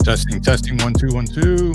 Testing, 1, 2, 1, 2.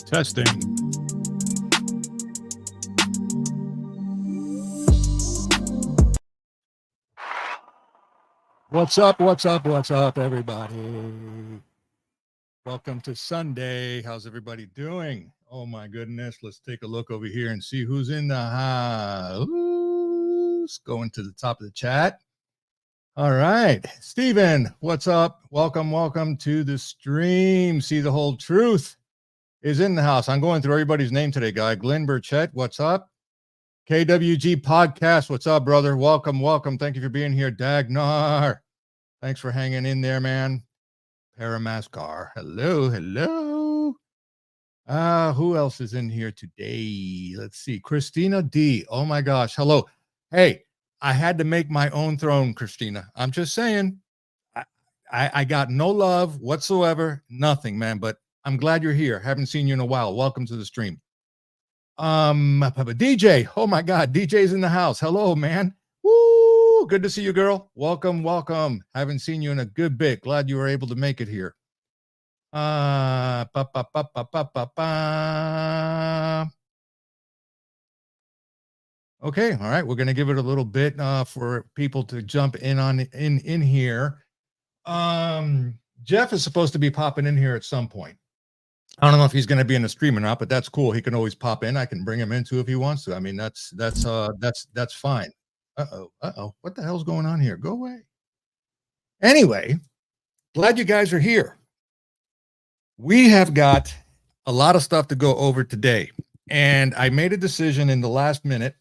Testing. What's up, everybody? Welcome to Sunday. How's everybody doing? Oh, my goodness. Let's take a look over here and see who's in the house. Going to the top of the chat. All right. Steven, what's up? Welcome to the stream. See the whole truth is in the house. I'm going through everybody's name today, guy. Glenn Burchett, what's up? KWG Podcast, what's up, brother? Welcome. Thank you for being here. Dagnar, thanks for hanging in there, man. Paramascar, hello. Who else is in here today? Let's see. Christina D. Oh, my gosh. Hello. Hey, I had to make my own throne, Christina. I'm just saying. I got no love whatsoever. Nothing, man. But I'm glad you're here. Haven't seen you in a while. Welcome to the stream. DJ. Oh my God. DJ's in the house. Hello, man. Woo. Good to see you, girl. Welcome. Haven't seen you in a good bit. Glad you were able to make it here. Okay. All right. We're going to give it a little bit for people to jump in here. Jeff is supposed to be popping in here at some point. I don't know if he's going to be in the stream or not, but that's cool. He can always pop in. I can bring him in too if he wants to. I mean, that's fine. Uh-oh. What the hell's going on here? Go away. Anyway, glad you guys are here. We have got a lot of stuff to go over today. And I made a decision in the last minute,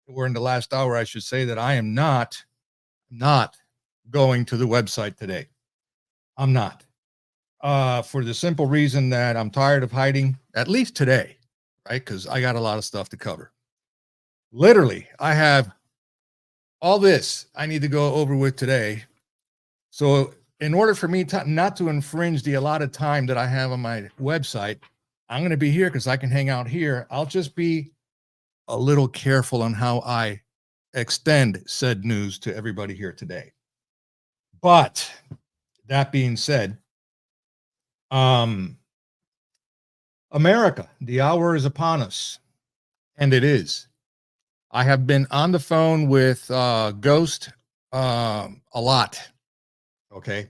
or in the last hour, I should say, that I am not going to the website today. I'm not. For the simple reason that I'm tired of hiding, at least today, right? Because I got a lot of stuff to cover. Literally, I have all this I need to go over with today. So in order for me not to infringe the allotted time that I have on my website, I'm going to be here because I can hang out here. I'll just be a little careful on how I extend said news to everybody here today. But that being said, America, the hour is upon us, and it is. I have been on the phone with Ghost a lot. Okay.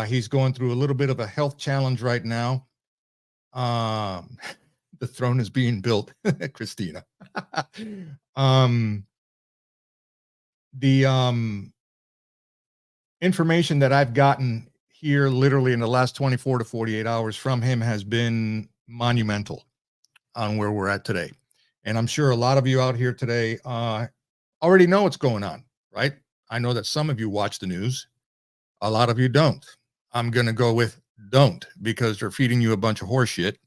He's going through a little bit of a health challenge right now. The throne is being built, Christina. The information that I've gotten here literally in the last 24 to 48 hours from him has been monumental on where we're at today. And I'm sure a lot of you out here today already know what's going on, right? I know that some of you watch the news. A lot of you don't. I'm going to go with don't, because they're feeding you a bunch of horse shit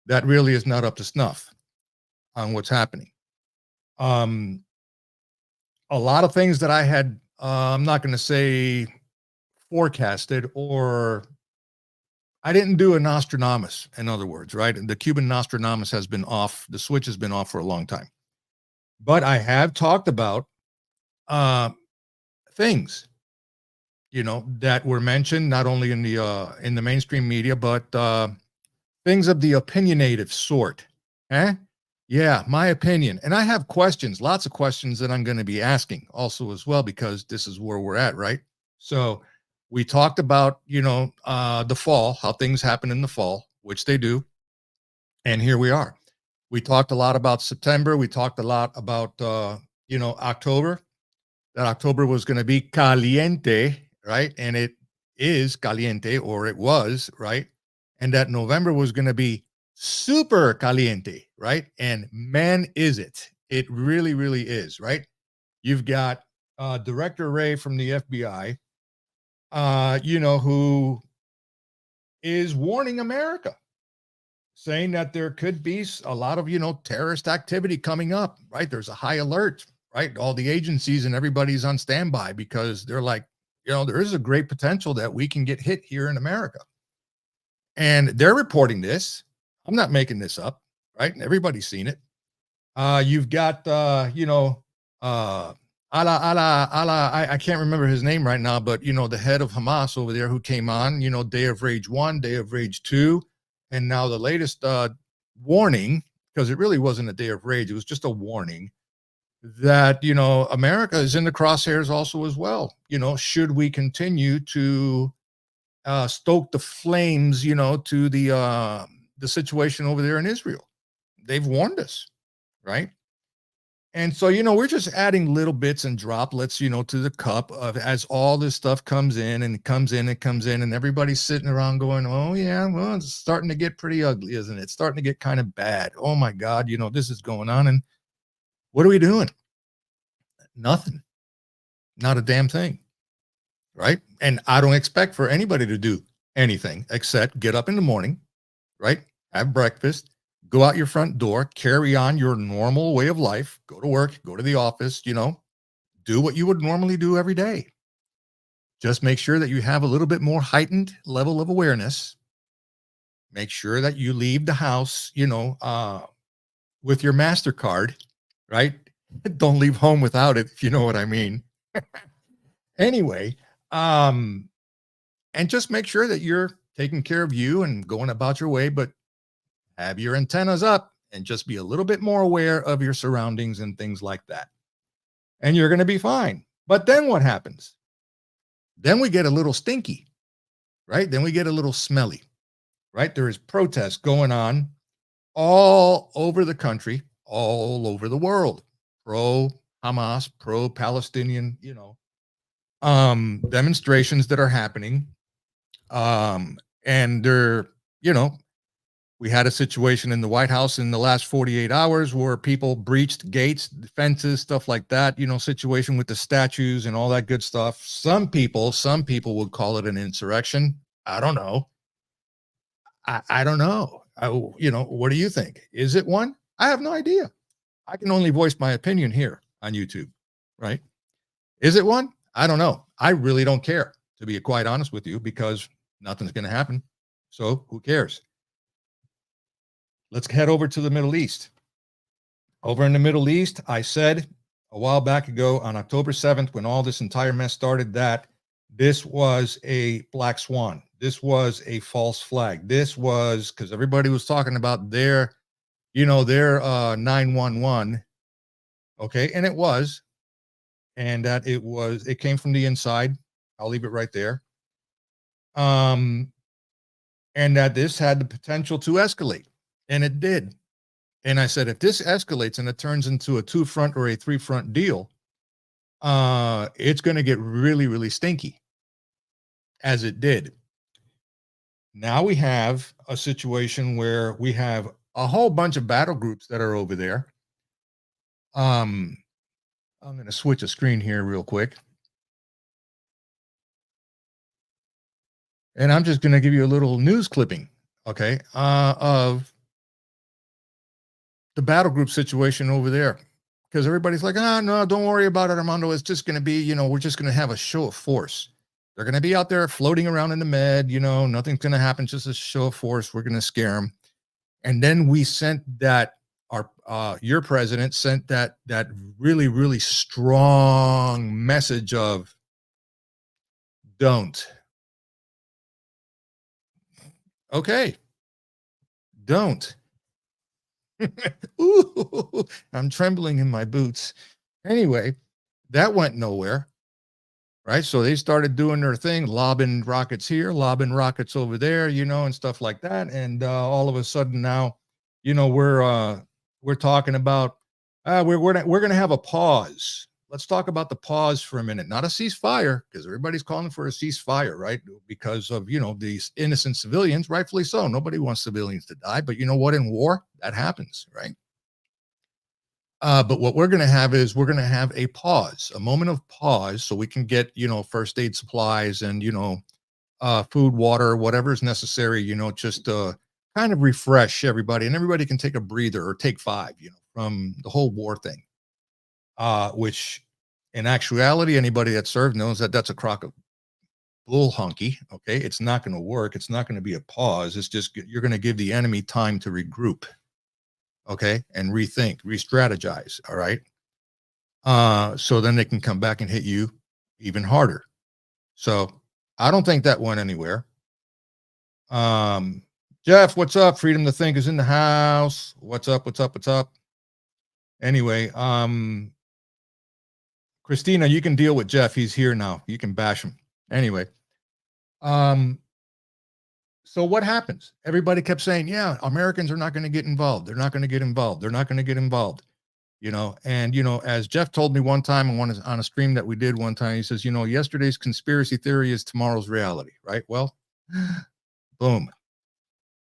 that really is not up to snuff on what's happening. A lot of things that I had, I'm not going to say forecasted, or I didn't do a Nostradamus, in other words, right? The Cuban Nostradamus has been off. The switch has been off for a long time. But I have talked about things, that were mentioned not only in the mainstream media, but things of the opinionative sort. Yeah, my opinion. And I have questions, lots of questions that I'm going to be asking also as well, because this is where we're at, right? So we talked about, the fall, how things happen in the fall, which they do. And here we are. We talked a lot about September. We talked a lot about, October, that October was going to be caliente, right? And is caliente, or it was, right? And that November was going to be super caliente, right? And man, is it. It really, really is, right? You've got Director Ray from the FBI, who is warning America, saying that there could be a lot of, terrorist activity coming up, right? There's a high alert, right? All the agencies and everybody's on standby because they're like, there is a great potential that we can get hit here in America. And they're reporting this. I'm not making this up, right? Everybody's seen it. You've got, I can't remember his name right now, but, the head of Hamas over there who came on, Day of Rage 1, Day of Rage 2, and now the latest warning, because it really wasn't a day of rage, it was just a warning that, America is in the crosshairs also as well. Should we continue to stoke the flames, to the situation over there in Israel? They've warned us, right? And so, we're just adding little bits and droplets, to the cup of as all this stuff comes in and comes in and comes in, and everybody's sitting around going, oh, yeah, well, it's starting to get pretty ugly, isn't it? It's starting to get kind of bad. Oh, my God, this is going on. And what are we doing? Nothing. Not a damn thing. Right. And I don't expect for anybody to do anything except get up in the morning, right? Have breakfast, go out your front door, carry on your normal way of life, go to work, go to the office, do what you would normally do every day. Just make sure that you have a little bit more heightened level of awareness. Make sure that you leave the house, with your MasterCard, right? Don't leave home without it, if you know what I mean. Anyway, and just make sure that you're taking care of you and going about your way, but have your antennas up and just be a little bit more aware of your surroundings and things like that. And you're going to be fine. But then what happens? Then we get a little stinky, right? Then we get a little smelly, right? There is protests going on all over the country, all over the world, pro Hamas, pro Palestinian, demonstrations that are happening. And they're, we had a situation in the White House in the last 48 hours where people breached gates, fences, stuff like that, situation with the statues and all that good stuff. Some people would call it an insurrection. I don't know. I don't know. What do you think? Is it one? I have no idea. I can only voice my opinion here on YouTube, right? Is it one? I don't know. I really don't care, to be quite honest with you, because nothing's going to happen. So who cares? Let's head over to the Middle East. Over in the Middle East, I said a while back ago on October 7th, when all this entire mess started, that this was a black swan. This was a false flag. This was because everybody was talking about their 911. Okay. And it was, and that it came from the inside. I'll leave it right there. And that this had the potential to escalate. And it did. And I said, if this escalates and it turns into a 2-front or a 3-front deal, it's going to get really, really stinky, as it did. Now we have a situation where we have a whole bunch of battle groups that are over there. I'm going to switch a screen here real quick. And I'm just going to give you a little news clipping, okay, of the battle group situation over there, because everybody's like, no, don't worry about it, Armando. It's just going to be, we're just going to have a show of force. They're going to be out there floating around in the med, nothing's going to happen, just a show of force. We're going to scare them. And then we sent that, your president sent that really, really strong message of don't. Okay. Don't. Ooh, I'm trembling in my boots. Anyway, that went nowhere, right? So they started doing their thing, lobbing rockets here, lobbing rockets over there, and stuff like that. And all of a sudden now, we're talking about we're going to have a pause, let's talk about the pause for a minute. Not a ceasefire, because everybody's calling for a ceasefire, right? Because of, these innocent civilians, rightfully so. Nobody wants civilians to die, but you know what? In war, that happens, right? But what we're going to have is we're going to have a pause, a moment of pause, so we can get, first aid supplies and, food, water, whatever is necessary, just kind of refresh everybody, and everybody can take a breather or take five, from the whole war thing. Which in actuality, anybody that served knows that that's a crock of bull hunky. Okay. It's not going to work. It's not going to be a pause. It's just, you're going to give the enemy time to regroup. Okay. And rethink, re-strategize. All right. So then they can come back and hit you even harder. So I don't think that went anywhere. Jeff, what's up? Freedom to Think is in the house. What's up? What's up? What's up? Anyway, Christina, you can deal with Jeff. He's here now. You can bash him. Anyway, so what happens? Everybody kept saying, yeah, Americans are not going to get involved. They're not going to get involved. They're not going to get involved. And, as Jeff told me one time on a stream that we did one time, he says, yesterday's conspiracy theory is tomorrow's reality, right? Well, boom.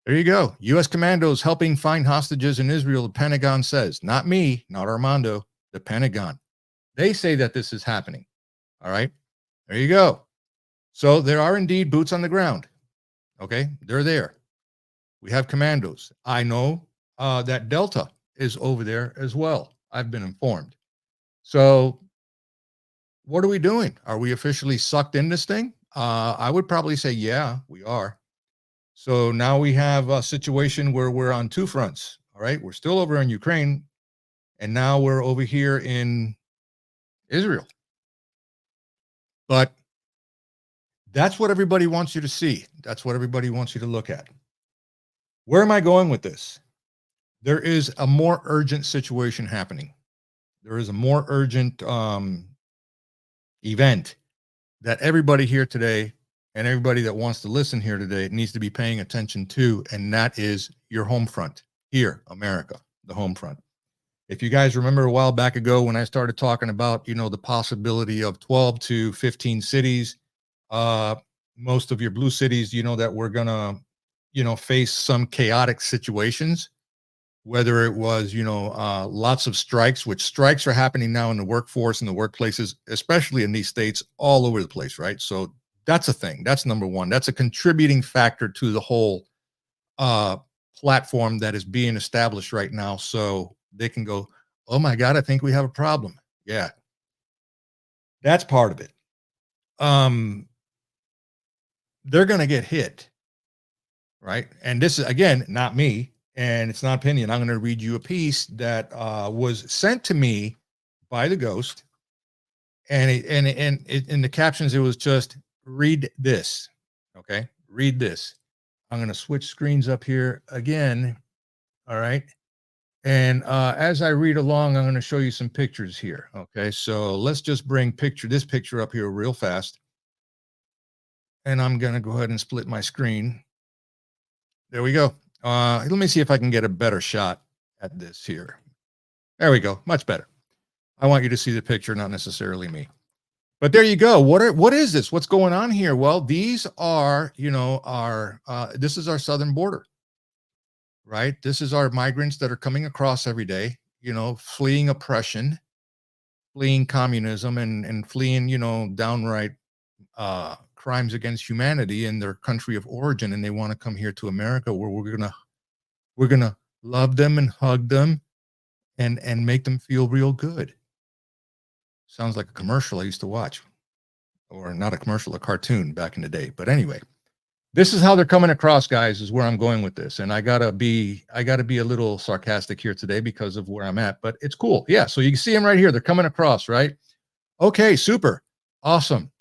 There you go. U.S. commandos helping find hostages in Israel, the Pentagon says. Not me, not Armando, the Pentagon. They say that this is happening. All right. There you go. So there are indeed boots on the ground. Okay. They're there. We have commandos. I know that Delta is over there as well. I've been informed. So what are we doing? Are we officially sucked in this thing? I would probably say, yeah, we are. So now we have a situation where we're on two fronts. All right. We're still over in Ukraine, and now we're over here in Israel. But that's what everybody wants you to see. That's what everybody wants you to look at. Where am I going with this? There is a more urgent situation happening. There is a more urgent event that everybody here today and everybody that wants to listen here today needs to be paying attention to, and that is your home front here, America, the home front. If you guys remember a while back ago when I started talking about, the possibility of 12 to 15 cities, most of your blue cities, that we're going to, face some chaotic situations, whether it was, lots of strikes, which strikes are happening now in the workforce and the workplaces, especially in these states all over the place, right? So that's a thing. That's number one. That's a contributing factor to the whole platform that is being established right now. So they can go, oh my God, I think we have a problem. Yeah. That's part of it. They're going to get hit. Right. And this is, again, not me, and it's not opinion. I'm going to read you a piece that was sent to me by the ghost. And in the captions, it was just read this. Okay. Read this. I'm going to switch screens up here again. All right. And as I read along, I'm going to show you some pictures here. Okay. So let's just bring this picture up here real fast. And I'm going to go ahead and split my screen. There we go. Let me see if I can get a better shot at this here. There we go. Much better. I want you to see the picture, not necessarily me. But there you go. What is this? What's going on here? Well, these are, this is our southern border, right? This is our migrants that are coming across every day, fleeing oppression, fleeing communism, and fleeing, downright crimes against humanity in their country of origin, and they want to come here to America, where we're gonna love them and hug them and make them feel real good. Sounds like a commercial I used to watch, or not a commercial, a cartoon back in the day. But anyway, this is how they're coming across, guys, is where I'm going with this. And I gotta be a little sarcastic here today because of where I'm at, but it's cool. Yeah, so you can see them right here. They're coming across, right? Okay, super, awesome.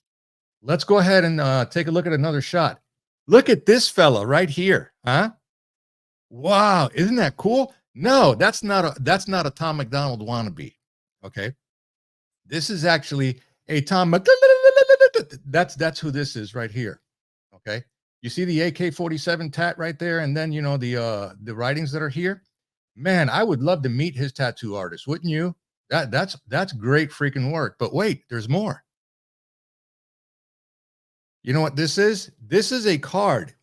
Let's go ahead and take a look at another shot. Look at this fella right here, huh? Wow, isn't that cool? No, that's not a Tom McDonald wannabe. Okay, this is actually a Tom. That's who this is right here. Okay, you see the AK-47 tat right there, and then the writings that are here. Man, I would love to meet his tattoo artist, wouldn't you? That's great freaking work. But wait, there's more. You know what this is? This is a card.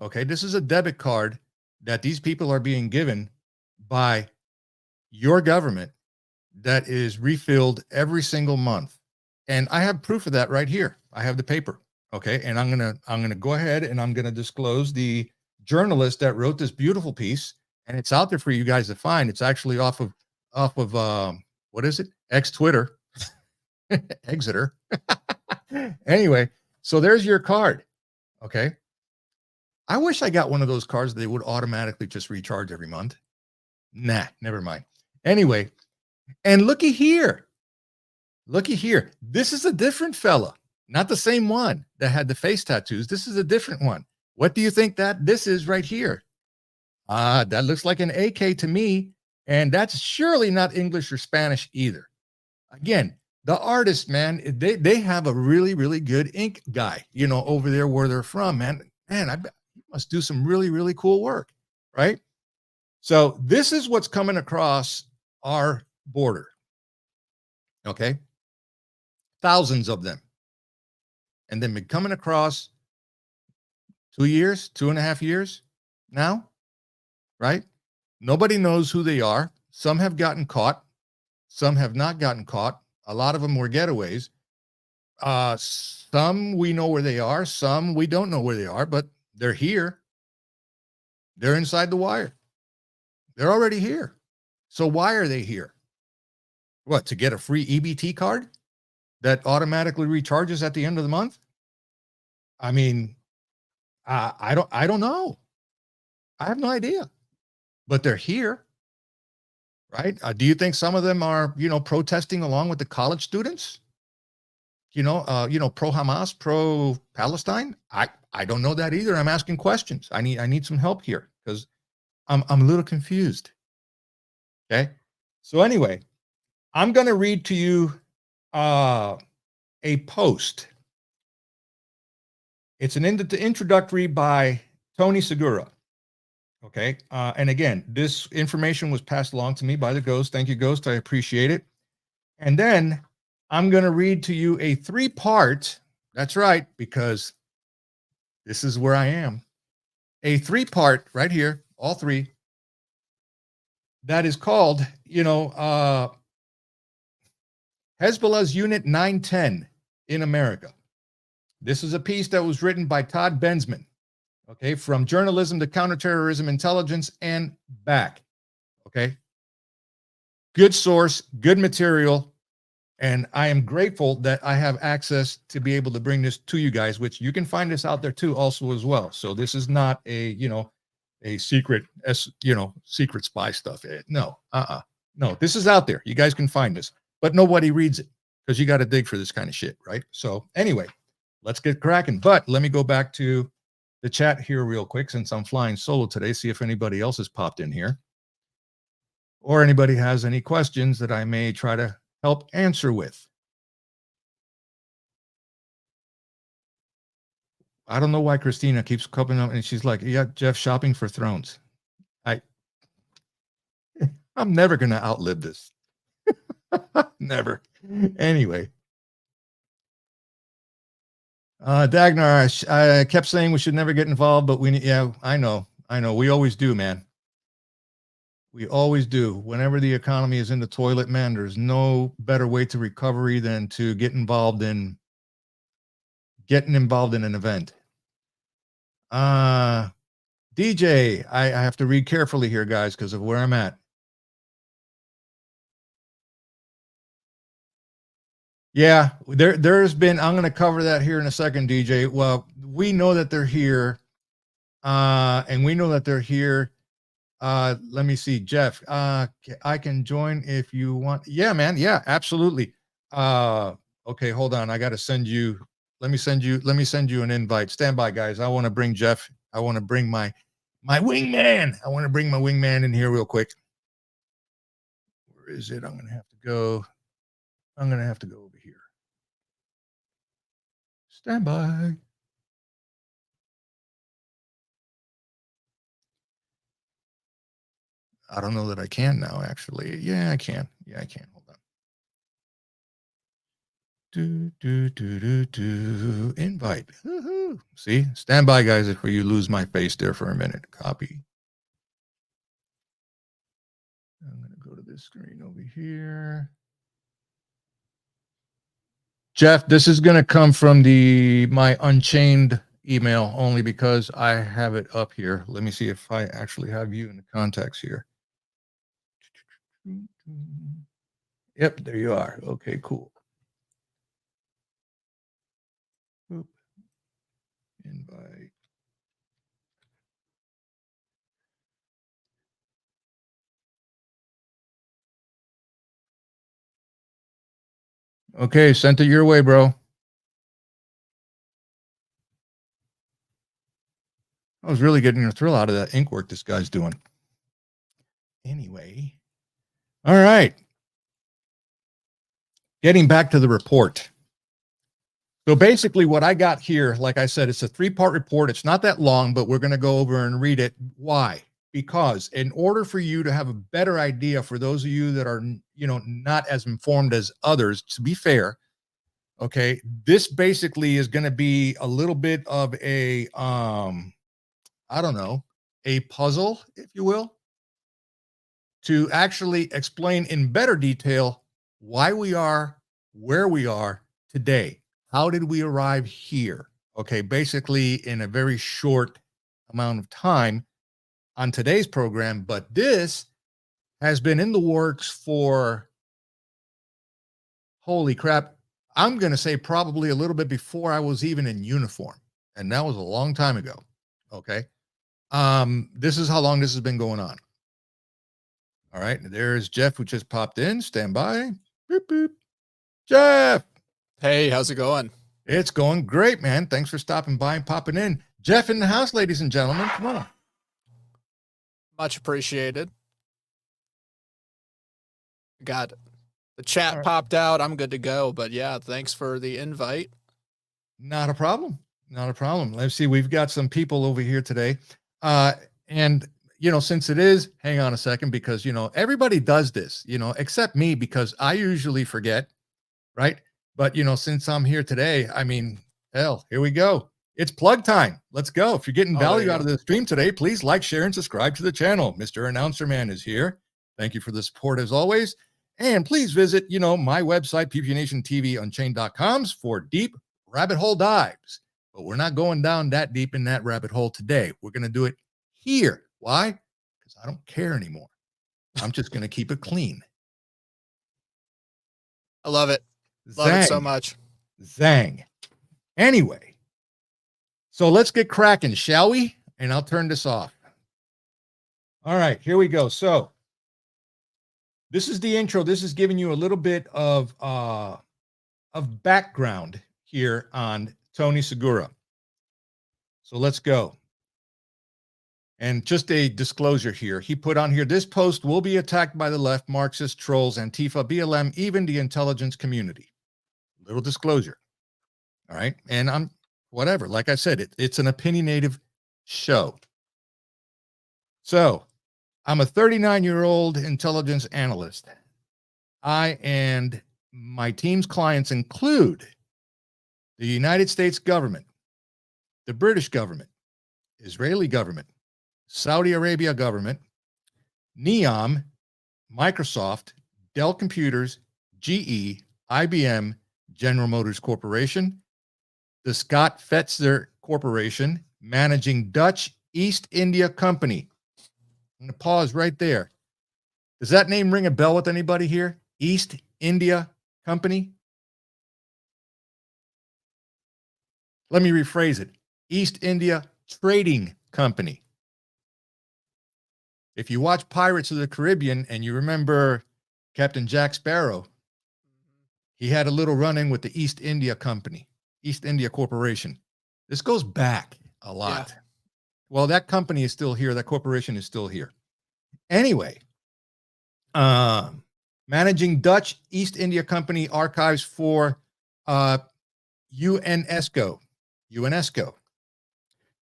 Okay, this is a debit card that these people are being given by your government that is refilled every single month. And I have proof of that right here. I have the paper. Okay, and I'm gonna go ahead and I'm gonna disclose the journalist that wrote this beautiful piece, and it's out there for you guys to find. It's actually off of what is it? X Twitter, Exeter. Anyway, so there's your card. Okay, I wish I got one of those cards that would automatically just recharge every month. Nah, never mind. Anyway, and looky here. Looky here. This is a different fella, not the same one that had the face tattoos. This is a different one. What do you think that this is right here? That looks like an AK to me, and that's surely not English or Spanish either. Again, the artist, man, they have a really good ink guy, over there where they're from, man. Man, I bet he must do some really cool work, right? So this is what's coming across our border. Okay, thousands of them, and they've been coming across 2 years, 2.5 years now, right? Nobody knows who they are. Some have gotten caught, some have not gotten caught. A lot of them were getaways. Some we know where they are, some we don't know where they are, but they're here. They're inside the wire. They're already here. So why are they here? What, to get a free EBT card that automatically recharges at the end of the month? I mean, I don't know. I have no idea. But they're here, right? Do you think some of them are, protesting along with the college students? Pro Hamas, pro Palestine. I don't know that either. I'm asking questions. I need some help here because I'm a little confused. Okay. So anyway, I'm going to read to you a post. It's an introductory by Tony Segura. Okay. And again, this information was passed along to me by the Ghost. Thank you, Ghost. I appreciate it. And then I'm going to read to you a 3-part. That's right, because this is where I am. A 3-part right here, all three. That is called, Hezbollah's Unit 910 in America. This is a piece that was written by Todd Bensman. Okay, from journalism to counterterrorism intelligence and back. Okay, good source, good material, and I am grateful that I have access to be able to bring this to you guys, which you can find this out there too, also as well. So this is not a secret, secret spy stuff. No, no, this is out there. You guys can find this, but nobody reads it because you got to dig for this kind of shit, right? So anyway, let's get cracking. But let me go back to the chat here real quick since I'm flying solo today, see if anybody else has popped in here or anybody has any questions that I may try to help answer with. I don't know why Christina keeps coming up and she's like, yeah, Jeff, shopping for thrones. I'm never going to outlive this. Never. Anyway. Dagnar, I kept saying we should never get involved, but yeah, I know. We always do, man. We always do. Whenever the economy is in the toilet, man, there's no better way to recovery than to getting involved in an event. DJ, I have to read carefully here, guys, because of where I'm at. Yeah, there's been, I'm going to cover that here in a second, DJ. Well, we know that they're here, and we know that they're here. Let me see, Jeff. I can join if you want. Yeah, man. Yeah, absolutely. Okay, hold on. I got to send you. Let me send you an invite. Stand by, guys. I want to bring Jeff. I want to bring my wingman. I want to bring my wingman in here real quick. Where is it? I'm going to have to go over here. Stand by. I don't know that I can now, actually. Yeah, I can. Hold on. Invite. Woohoo. See, stand by, guys, if you lose my face there for a minute. Copy. I'm going to go to this screen over here. Jeff, this is going to come from my Unchained email only because I have it up here. Let me see if I actually have you in the contacts here. Yep, there you are. Okay, cool. Oop. Invite. Okay, sent it your way, bro. I was really getting a thrill out of that ink work this guy's doing. Anyway, all right. Getting back to the report. So basically what I got here, like I said, it's a 3-part report. It's not that long, but we're going to go over and read it. Why? Because in order for you to have a better idea, for those of you that are, not as informed as others, to be fair, okay, this basically is going to be a little bit of a, I don't know, a puzzle, if you will, to actually explain in better detail why we are where we are today. How did we arrive here? Okay, basically in a very short amount of time on today's program, but this has been in the works for, holy crap, I'm going to say probably a little bit before I was even in uniform, and that was a long time ago. Okay, this is how long this has been going on. All right, there's Jeff, who just popped in. Stand by. Boop, boop. Jeff. Hey, how's it going? It's going great, man. Thanks for stopping by and popping in. Jeff in the house, ladies and gentlemen. Come on. Much appreciated. Got the chat popped out. I'm good to go. But yeah, thanks for the invite. Not a problem. Not a problem. Let's see. We've got some people over here today. And since it is, hang on a second, because, everybody does this, except me, because I usually forget, right? But, since I'm here today, I mean, hell, here we go. It's plug time. Let's go. If you're getting value out of the stream today, please like, share, and subscribe to the channel. Mr. Announcer Man is here. Thank you for the support as always. And please visit, my website, PewPewNationTV Unchained.com for deep rabbit hole dives. But we're not going down that deep in that rabbit hole today. We're going to do it here. Why? Because I don't care anymore. I'm just going to keep it clean. I love it. Love it so much. Zang. Anyway, so let's get cracking, shall we? And I'll turn this off. All right, here we go. So this is the intro. This is giving you a little bit of background here on Tony Segura. So let's go. And just a disclosure here. He put on here, this post will be attacked by the left, Marxist, trolls, Antifa, BLM, even the intelligence community. Little disclosure. All right. And I'm whatever. Like I said, it's an opinionative show. So I'm a 39-year-old intelligence analyst. I and my team's clients include the United States government, the British government, Israeli government, Saudi Arabia government, NEOM, Microsoft, Dell Computers, GE, IBM, General Motors Corporation, the Scott Fetzer Corporation, managing Dutch East India Company. I'm going to pause right there. Does that name ring a bell with anybody here? East India Company? Let me rephrase it. East India Trading Company. If you watch Pirates of the Caribbean and you remember Captain Jack Sparrow, he had a little run-in with the East India Company, East India Corporation. This goes back a lot. Yeah. Well, that company is still here. That corporation is still here. Anyway, managing Dutch East India Company archives for UNESCO,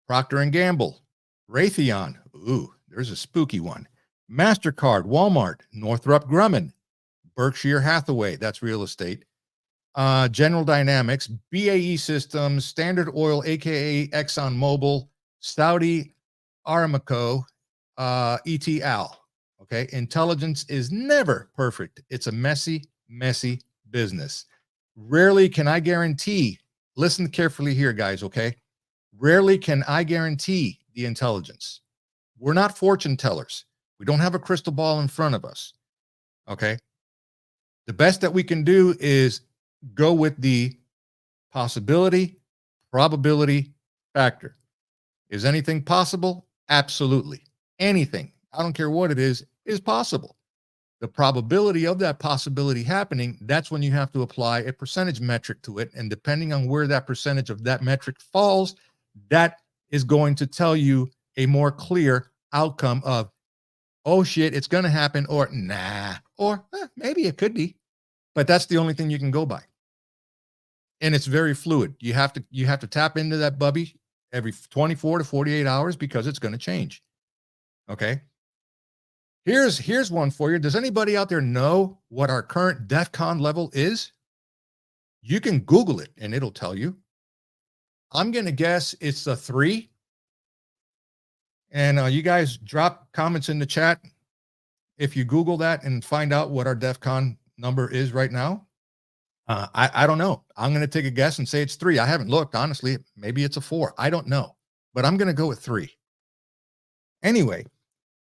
Procter & Gamble, Raytheon, ooh, there's a spooky one, MasterCard, Walmart, Northrop Grumman, Berkshire Hathaway, that's real estate, General Dynamics, BAE Systems, Standard Oil, aka ExxonMobil, Saudi Aramco, ET Al. Okay, intelligence is never perfect. It's a messy, messy business. Rarely can I guarantee, listen carefully here, guys, okay? Rarely can I guarantee the intelligence. We're not fortune tellers. We don't have a crystal ball in front of us, okay? The best that we can do is go with the possibility, probability factor. Is anything possible? Absolutely. Anything, I don't care what it is possible. The probability of that possibility happening, that's when you have to apply a percentage metric to it. And depending on where that percentage of that metric falls, that is going to tell you a more clear outcome of, oh shit, it's going to happen, or nah, or maybe it could be. But that's the only thing you can go by. And it's very fluid. You have to tap into that bubby every 24 to 48 hours because it's going to change. Okay. Here's one for you. Does anybody out there know what our current DEFCON level is? You can Google it and it'll tell you. I'm going to guess it's a 3. And you guys drop comments in the chat if you Google that and find out what our DEFCON number is right now. I don't know. I'm going to take a guess and say it's 3. I haven't looked, honestly. Maybe it's a 4. I don't know. But I'm going to go with 3. Anyway,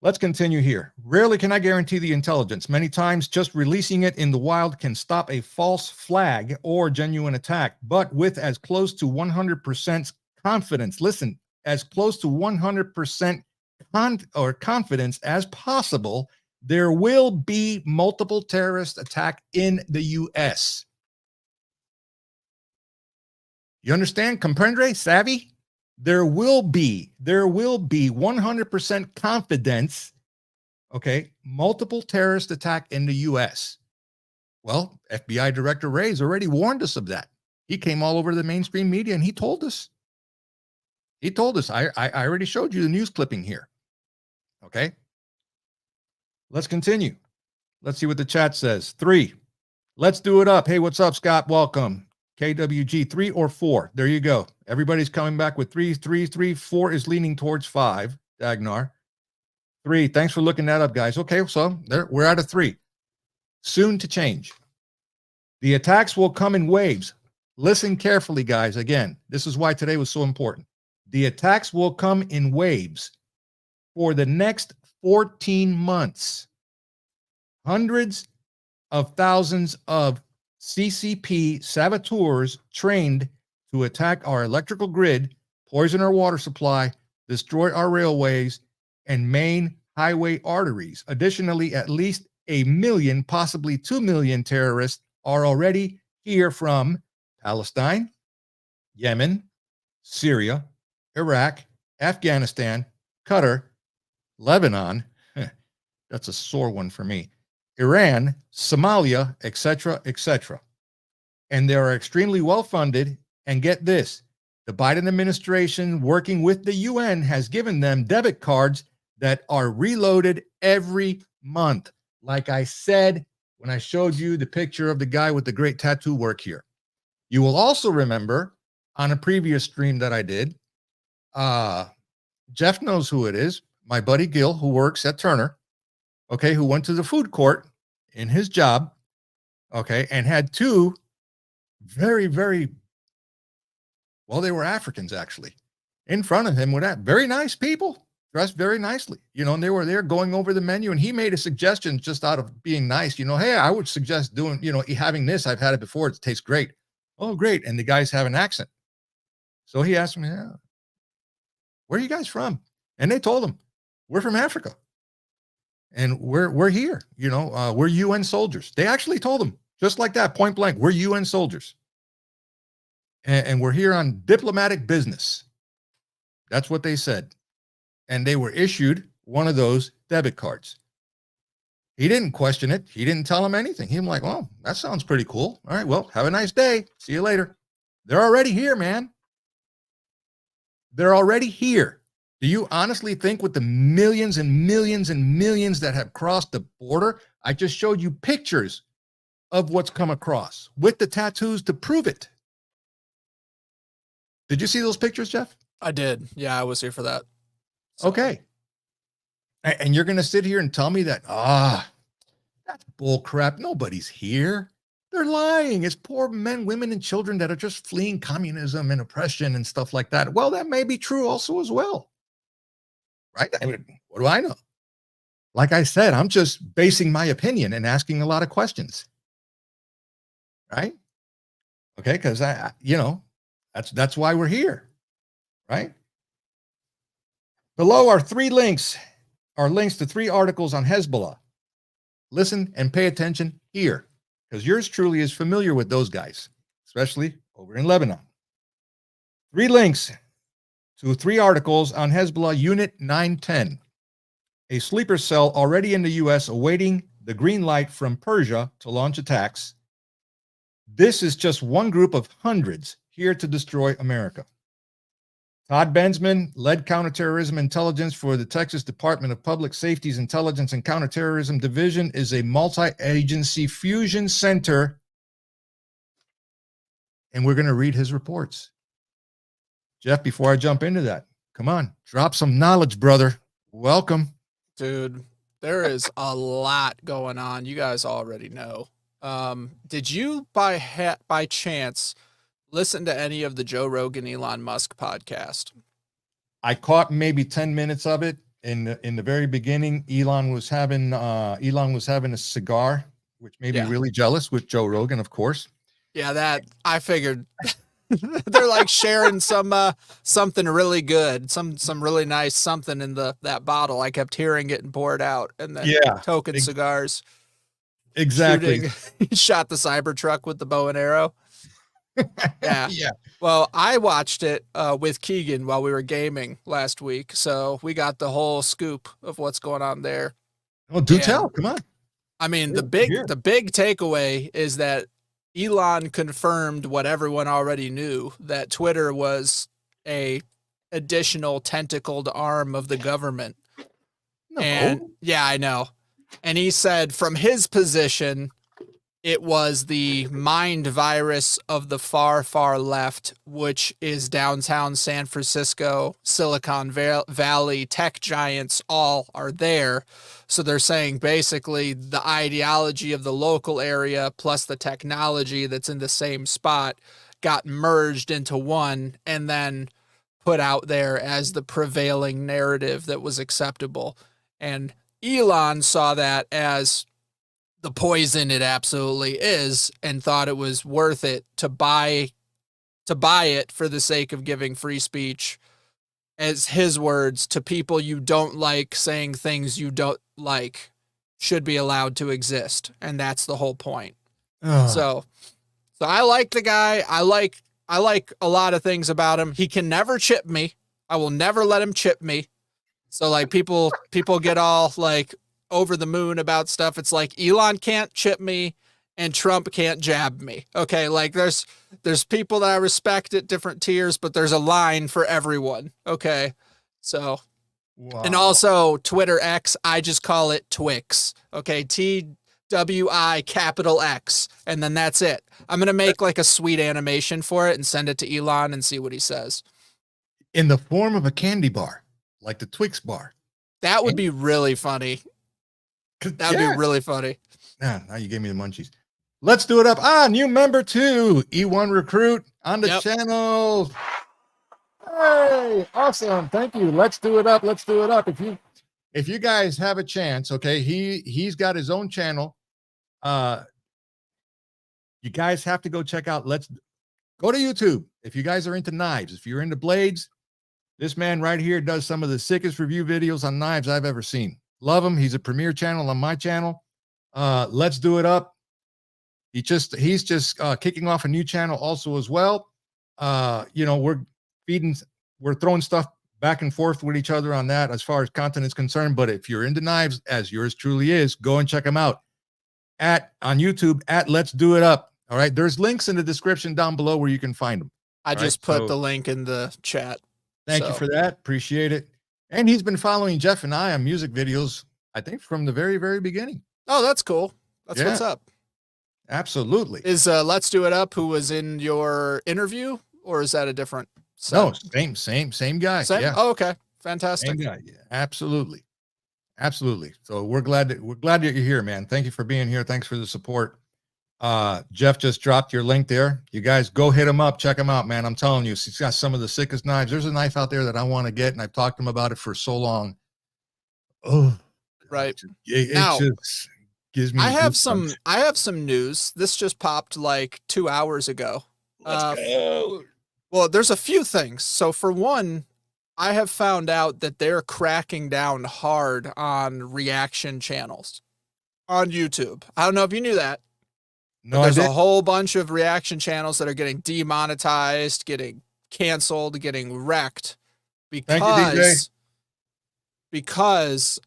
let's continue here. Rarely can I guarantee the intelligence. Many times just releasing it in the wild can stop a false flag or genuine attack. But with as close to 100% confidence, listen, as close to 100% confidence as possible, there will be multiple terrorist attack in the U.S. You understand? Comprendre? Savvy? There will be 100% confidence, okay, multiple terrorist attack in the U.S. Well, FBI Director Wray's already warned us of that. He came all over the mainstream media and he told us. I already showed you the news clipping here. Okay. Let's continue. Let's see what the chat says. 3. Let's do it up. Hey, what's up, Scott? Welcome. KWG, 3 or 4. There you go. Everybody's coming back with 3. 4 is leaning towards 5. Dagnar. 3. Thanks for looking that up, guys. Okay, so we're at a 3. Soon to change. The attacks will come in waves. Listen carefully, guys. Again, this is why today was so important. The attacks will come in waves for the next 14 months. Hundreds of thousands of CCP saboteurs trained to attack our electrical grid, poison our water supply, destroy our railways, and main highway arteries. Additionally, at least 1 million, possibly 2 million terrorists are already here from Palestine, Yemen, Syria, Iraq, Afghanistan, Qatar, Lebanon. That's a sore one for me. Iran, Somalia, etc., etc. And they are extremely well funded. And get this, the Biden administration, working with the UN, has given them debit cards that are reloaded every month. Like I said, when I showed you the picture of the guy with the great tattoo work here. You will also remember on a previous stream that I did, Jeff knows who it is, my buddy Gil, who works at Turner, okay, who went to the food court in his job, okay, and had 2 very, very, well, they were Africans actually, in front of him with that. Very nice people, dressed very nicely, and they were there going over the menu, and he made a suggestion just out of being nice, hey, I would suggest doing, having this. I've had it before. It tastes great. Oh, great. And the guys have an accent. So he asked me, yeah, where are you guys from? And they told him, we're from Africa. And we're here, we're UN soldiers. They actually told him just like that, point blank, we're UN soldiers. And we're here on diplomatic business. That's what they said. And they were issued one of those debit cards. He didn't question it. He didn't tell him anything. He was like, well, that sounds pretty cool. All right, well, have a nice day. See you later. They're already here, man. They're already here. Do you honestly think with the millions and millions and millions that have crossed the border? I just showed you pictures of what's come across with the tattoos to prove it. Did you see those pictures, Jeff? I did. Yeah, I was here for that. So. Okay. And you're going to sit here and tell me that, that's bull crap. Nobody's here. They're lying. It's poor men, women, and children that are just fleeing communism and oppression and stuff like that. Well, that may be true also as well. Right? I mean, what do I know? Like I said, I'm just basing my opinion and asking a lot of questions. Right? Okay, because that's why we're here. Right? Below are links to 3 articles on Hezbollah. Listen and pay attention here, because yours truly is familiar with those guys, especially over in Lebanon. 3 links to 3 articles on Hezbollah Unit 910, a sleeper cell already in the U.S. awaiting the green light from Persia to launch attacks. This is just one group of hundreds here to destroy America. Todd Bensman led counterterrorism intelligence for the Texas Department of Public Safety's Intelligence and Counterterrorism Division, is a multi-agency fusion center. And we're going to read his reports. Jeff, before I jump into that, come on, drop some knowledge, brother. Welcome. Dude, there is a lot going on. You guys already know. Did you by chance listen to any of the Joe Rogan Elon Musk podcast? I caught maybe 10 minutes of it. In the very beginning, Elon was having a cigar, which made me really jealous, with Joe Rogan, of course. Yeah, that I figured. They're like sharing something really good, some really nice something in that bottle. I kept hearing it and poured out, and then token cigars. Exactly. He shot the Cybertruck with the bow and arrow. Yeah. Yeah. Well, I watched it with Keegan while we were gaming last week, so we got the whole scoop of what's going on there. Oh, do tell. Come on. I mean, the big takeaway is that Elon confirmed what everyone already knew, that Twitter was a additional tentacled arm of the government. No. And yeah, I know. And he said from his position, it was the mind virus of the far, far left, which is downtown San Francisco, Silicon Valley, tech giants all are there. So they're saying basically the ideology of the local area plus the technology that's in the same spot got merged into one and then put out there as the prevailing narrative that was acceptable. And Elon saw that as the poison it absolutely is, and thought it was worth it to buy it for the sake of giving free speech, as his words, to people you don't like saying things you don't like should be allowed to exist. And that's the whole point. So I like the guy. I like a lot of things about him. He can never chip me. I will never let him chip me. So like people get all like over the moon about stuff. It's like Elon can't chip me and Trump can't jab me. Okay. Like there's people that I respect at different tiers, but there's a line for everyone. Okay. So, wow. And also Twitter X, I just call it Twix. Okay. TWI capital X. And then that's it. I'm going to make like a sweet animation for it and send it to Elon and see what he says. In the form of a candy bar, like the Twix bar. That would be really funny. That would be really funny. Now you gave me the munchies. Let's do it up. New member 2, E1 Recruit on the channel. Hey, awesome. Thank you. Let's do it up. Let's do it up. If you guys have a chance, okay, he's got his own channel. You guys have to go check out. Let's go to YouTube. If you guys are into knives, if you're into blades, this man right here does some of the sickest review videos on knives I've ever seen. Love him. He's a premier channel on my channel. Let's do it up. He's just kicking off a new channel also as well. We're throwing stuff back and forth with each other on that as far as content is concerned. But if you're into knives, as yours truly is, go and check him out on YouTube at Let's Do It Up. All right. There's links in the description down below where you can find them. I just put the link in the chat. Thank you for that. Appreciate it. And he's been following Jeff and I on music videos, I think, from the very, very beginning. Oh, that's cool. That's what's up. Absolutely. Is Let's Do It Up who was in your interview, or is that a different set? No, same guy. Same? Yeah. Oh, okay. Same Fantastic. guy. Yeah, absolutely. Absolutely. So we're glad that you're here, man. Thank you for being here. Thanks for the support. Jeff just dropped your link there. You guys go hit him up, check him out, man. I'm telling you, he's got some of the sickest knives. There's a knife out there that I want to get, and I've talked to him about it for so long. Oh, Right. it Now, just gives me. I have some news. This just popped like 2 hours ago. Let's go. Well, there's a few things. So for one, I have found out that they're cracking down hard on reaction channels on YouTube. I don't know if you knew that. No, There's I a did. whole bunch of reaction channels that are getting demonetized, getting canceled, getting wrecked Thank you, DJ. because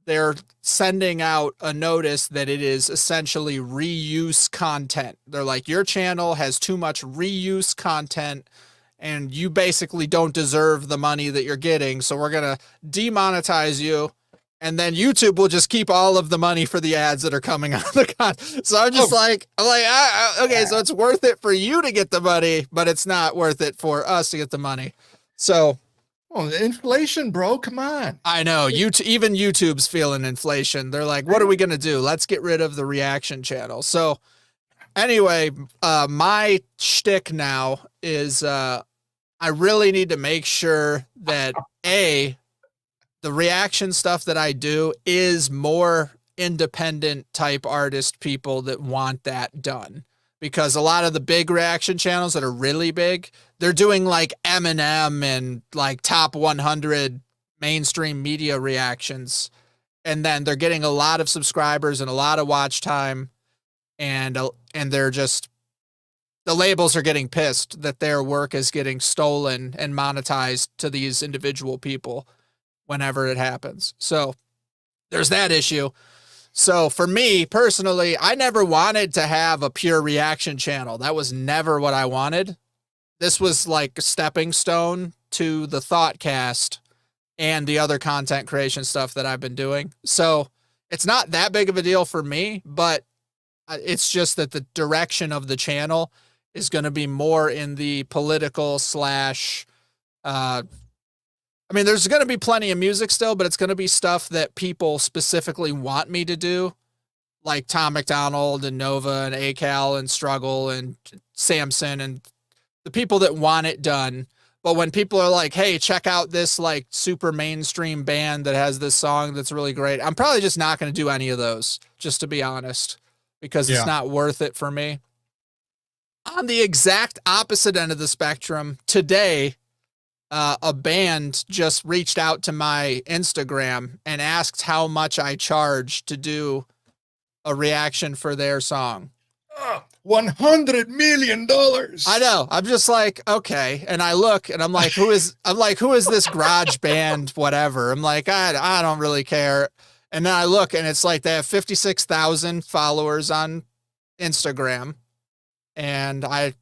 they're sending out a notice that it is essentially reuse content. They're like, your channel has too much reuse content and you basically don't deserve the money that you're getting. So we're going to demonetize you. And then YouTube will just keep all of the money for the ads that are coming on the content. So I'm just okay, so it's worth it for you to get the money, but it's not worth it for us to get the money. So, oh, inflation, bro. Come on. I know even YouTube's feeling inflation. They're like, what are we going to do? Let's get rid of the reaction channel. So anyway, my shtick now is, I really need to make sure that the reaction stuff that I do is more independent type artist people that want that done, because a lot of the big reaction channels that are really big, they're doing like Eminem and like top 100 mainstream media reactions. And then they're getting a lot of subscribers and a lot of watch time. And they're just, the labels are getting pissed that their work is getting stolen and monetized to these individual people whenever it happens. So there's that issue. So for me personally, I never wanted to have a pure reaction channel. That was never what I wanted. This was like a stepping stone to the Thoughtcast and the other content creation stuff that I've been doing. So it's not that big of a deal for me, but it's just that the direction of the channel is going to be more in the political slash, I mean, there's going to be plenty of music still, but it's going to be stuff that people specifically want me to do, like Tom McDonald and Nova and ACAL and Struggle and Samson and the people that want it done. But when people are like, hey, check out this like super mainstream band that has this song that's really great, I'm probably just not going to do any of those, just to be honest, because it's not worth it for me. On the exact opposite end of the spectrum, today, a band just reached out to my Instagram and asked how much I charge to do a reaction for their song. $100 million. I know. I'm just like, okay. And I look and I'm like, who is this garage band, whatever. I'm like, I don't really care. And then I look and it's like they have 56,000 followers on Instagram. And I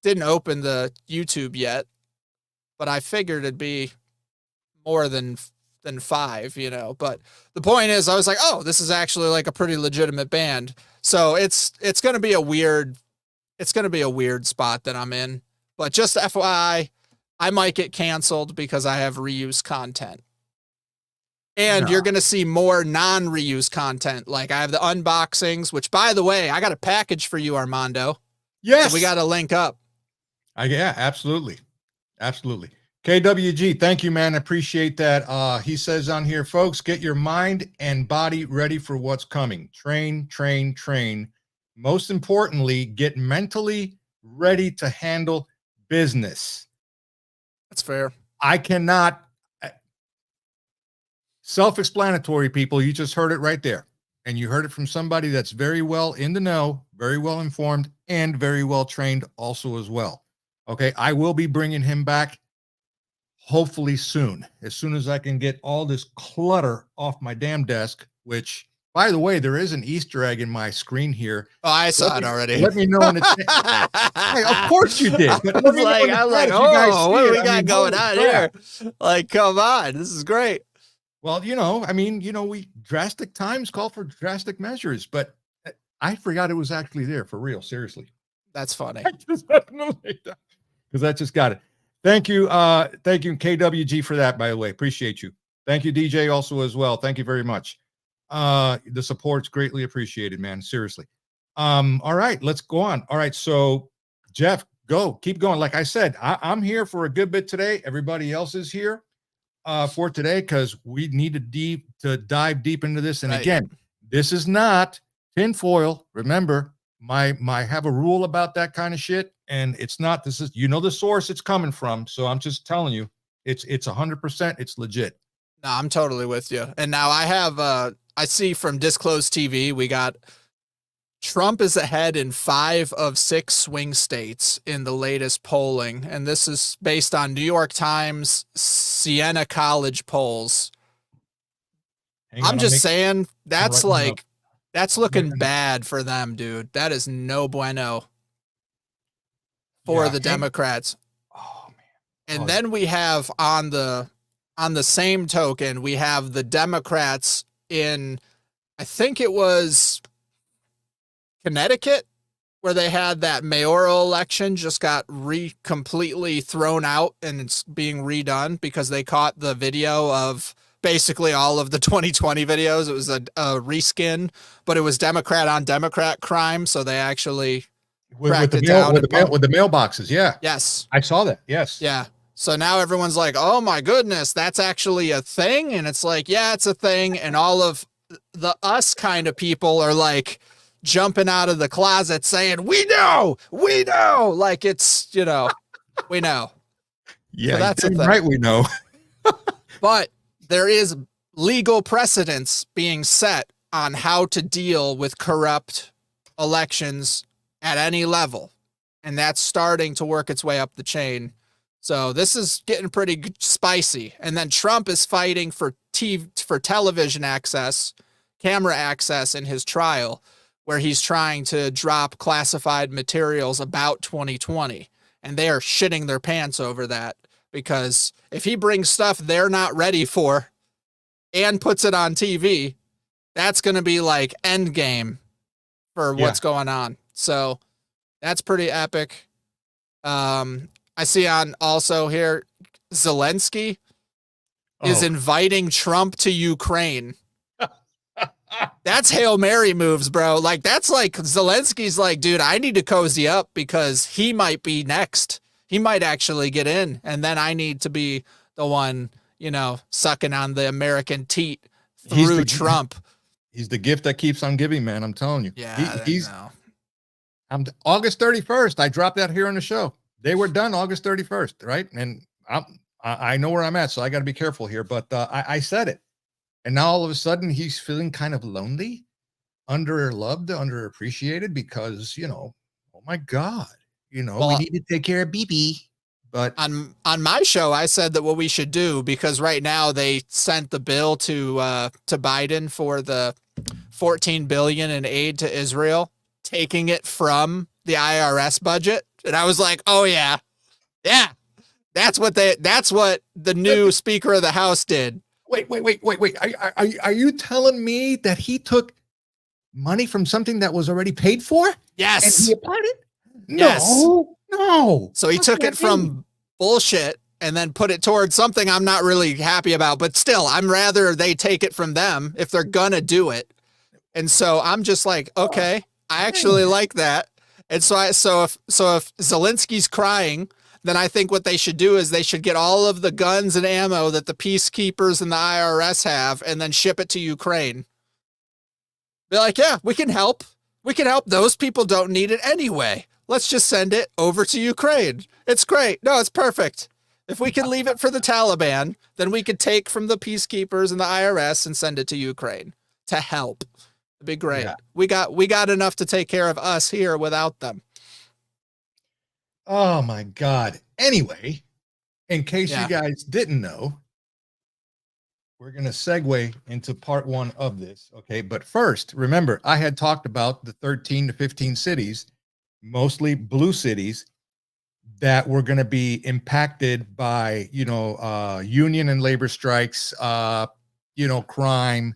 didn't open the YouTube yet, but I figured it'd be more than 5, you know. But the point is, I was like, oh, this is actually like a pretty legitimate band. So it's going to be a weird spot that I'm in. But just FYI, I might get canceled because I have reuse content. And you're going to see more non-reuse content. Like I have the unboxings, which by the way, I got a package for you, Armando. Yes. So we got to link up. Yeah, absolutely. Absolutely. KWG, thank you, man. I appreciate that. He says on here, folks, get your mind and body ready for what's coming. Train, train, train. Most importantly, get mentally ready to handle business. That's fair. I cannot. Self-explanatory, people. You just heard it right there. And you heard it from somebody that's very well in the know, very well informed, and very well trained also as well. Okay, I will be bringing him back hopefully soon as I can get all this clutter off my damn desk, which, by the way, there is an Easter egg in my screen here. Oh, I saw it already. Let me know in the hey, of course you did. But I was like, oh, what do we got going on here? Like, come on, this is great. Well, drastic times call for drastic measures, but I forgot it was actually there for real. Seriously. That's funny. Because I just got it. Thank you. Thank you, KWG, for that, by the way. Appreciate you. Thank you, DJ, also as well. Thank you very much. The support's greatly appreciated, man. Seriously. All right, let's go on. All right, so Jeff, go. Keep going. Like I said, I'm here for a good bit today. Everybody else is here for today because we need to dive deep into this. And again, this is not tinfoil. Remember, my have a rule about that kind of shit, and it's not. This is, you know, the source it's coming from. So I'm just telling you, it's 100%. It's legit. No, I'm totally with you. And now I have I see from Disclosed TV, we got Trump is ahead in 5 of 6 swing states in the latest polling. And this is based on New York Times, Siena College polls. I'm just saying that's like, that's looking bad for them, dude. That is no bueno for the Democrats. Oh man. And then we have on the same token, we have the Democrats in, I think it was Connecticut, where they had that mayoral election just got completely thrown out and it's being redone because they caught the video of basically all of the 2020 videos. It was a reskin, but it was Democrat on Democrat crime. So they actually cracked it down with the mailboxes. Yeah. Yes. I saw that. Yes. Yeah. So now everyone's like, oh my goodness, that's actually a thing. And it's like, yeah, it's a thing. And all of the us kind of people are like jumping out of the closet saying, we know, like it's, you know, we know. Yeah. So that's a thing. Right. We know. But there is legal precedents being set on how to deal with corrupt elections at any level. And that's starting to work its way up the chain. So this is getting pretty spicy. And then Trump is fighting for television access, camera access in his trial, where he's trying to drop classified materials about 2020. And they are shitting their pants over that, because if he brings stuff they're not ready for and puts it on TV, that's going to be like end game for what's going on. So that's pretty epic. I see on also here, Zelensky is inviting Trump to Ukraine. That's Hail Mary moves, bro. Like, that's like Zelensky's like, dude, I need to cozy up because he might be next. He might actually get in. And then I need to be the one, you know, sucking on the American teat through Trump. He's the gift that keeps on giving, man. I'm telling you. Yeah. I'm August 31st. I dropped that here on the show. They were done August 31st, right? And I know where I'm at, so I got to be careful here. But I said it, and now all of a sudden he's feeling kind of lonely, underloved, underappreciated, because, you know, oh my God, you know, we need to take care of BB. But on my show, I said that what we should do, because right now they sent the bill to Biden for the $14 billion in aid to Israel, taking it from the IRS budget. And I was like, oh yeah. That's what the new Speaker of the House did. Wait. Are you telling me that he took money from something that was already paid for? Yes. And he applied it? Yes. No. So he took it from bullshit and then put it towards something I'm not really happy about, but still, I'm rather they take it from them if they're gonna do it. And so I'm just like, okay, I actually like that. And so if Zelensky's crying, then I think what they should do is they should get all of the guns and ammo that the peacekeepers and the IRS have and then ship it to Ukraine. Be like, yeah, we can help. We can help. Those people don't need it anyway. Let's just send it over to Ukraine. It's great. No, it's perfect. If we can leave it for the Taliban, then we could take from the peacekeepers and the IRS and send it to Ukraine to help. It'd be great. Yeah. We got enough to take care of us here without them. Oh my God. Anyway, in case you guys didn't know, we're going to segue into part 1 of this. Okay. But first, remember, I had talked about the 13 to 15 cities, mostly blue cities, that were going to be impacted by, you know, union and labor strikes, you know, crime,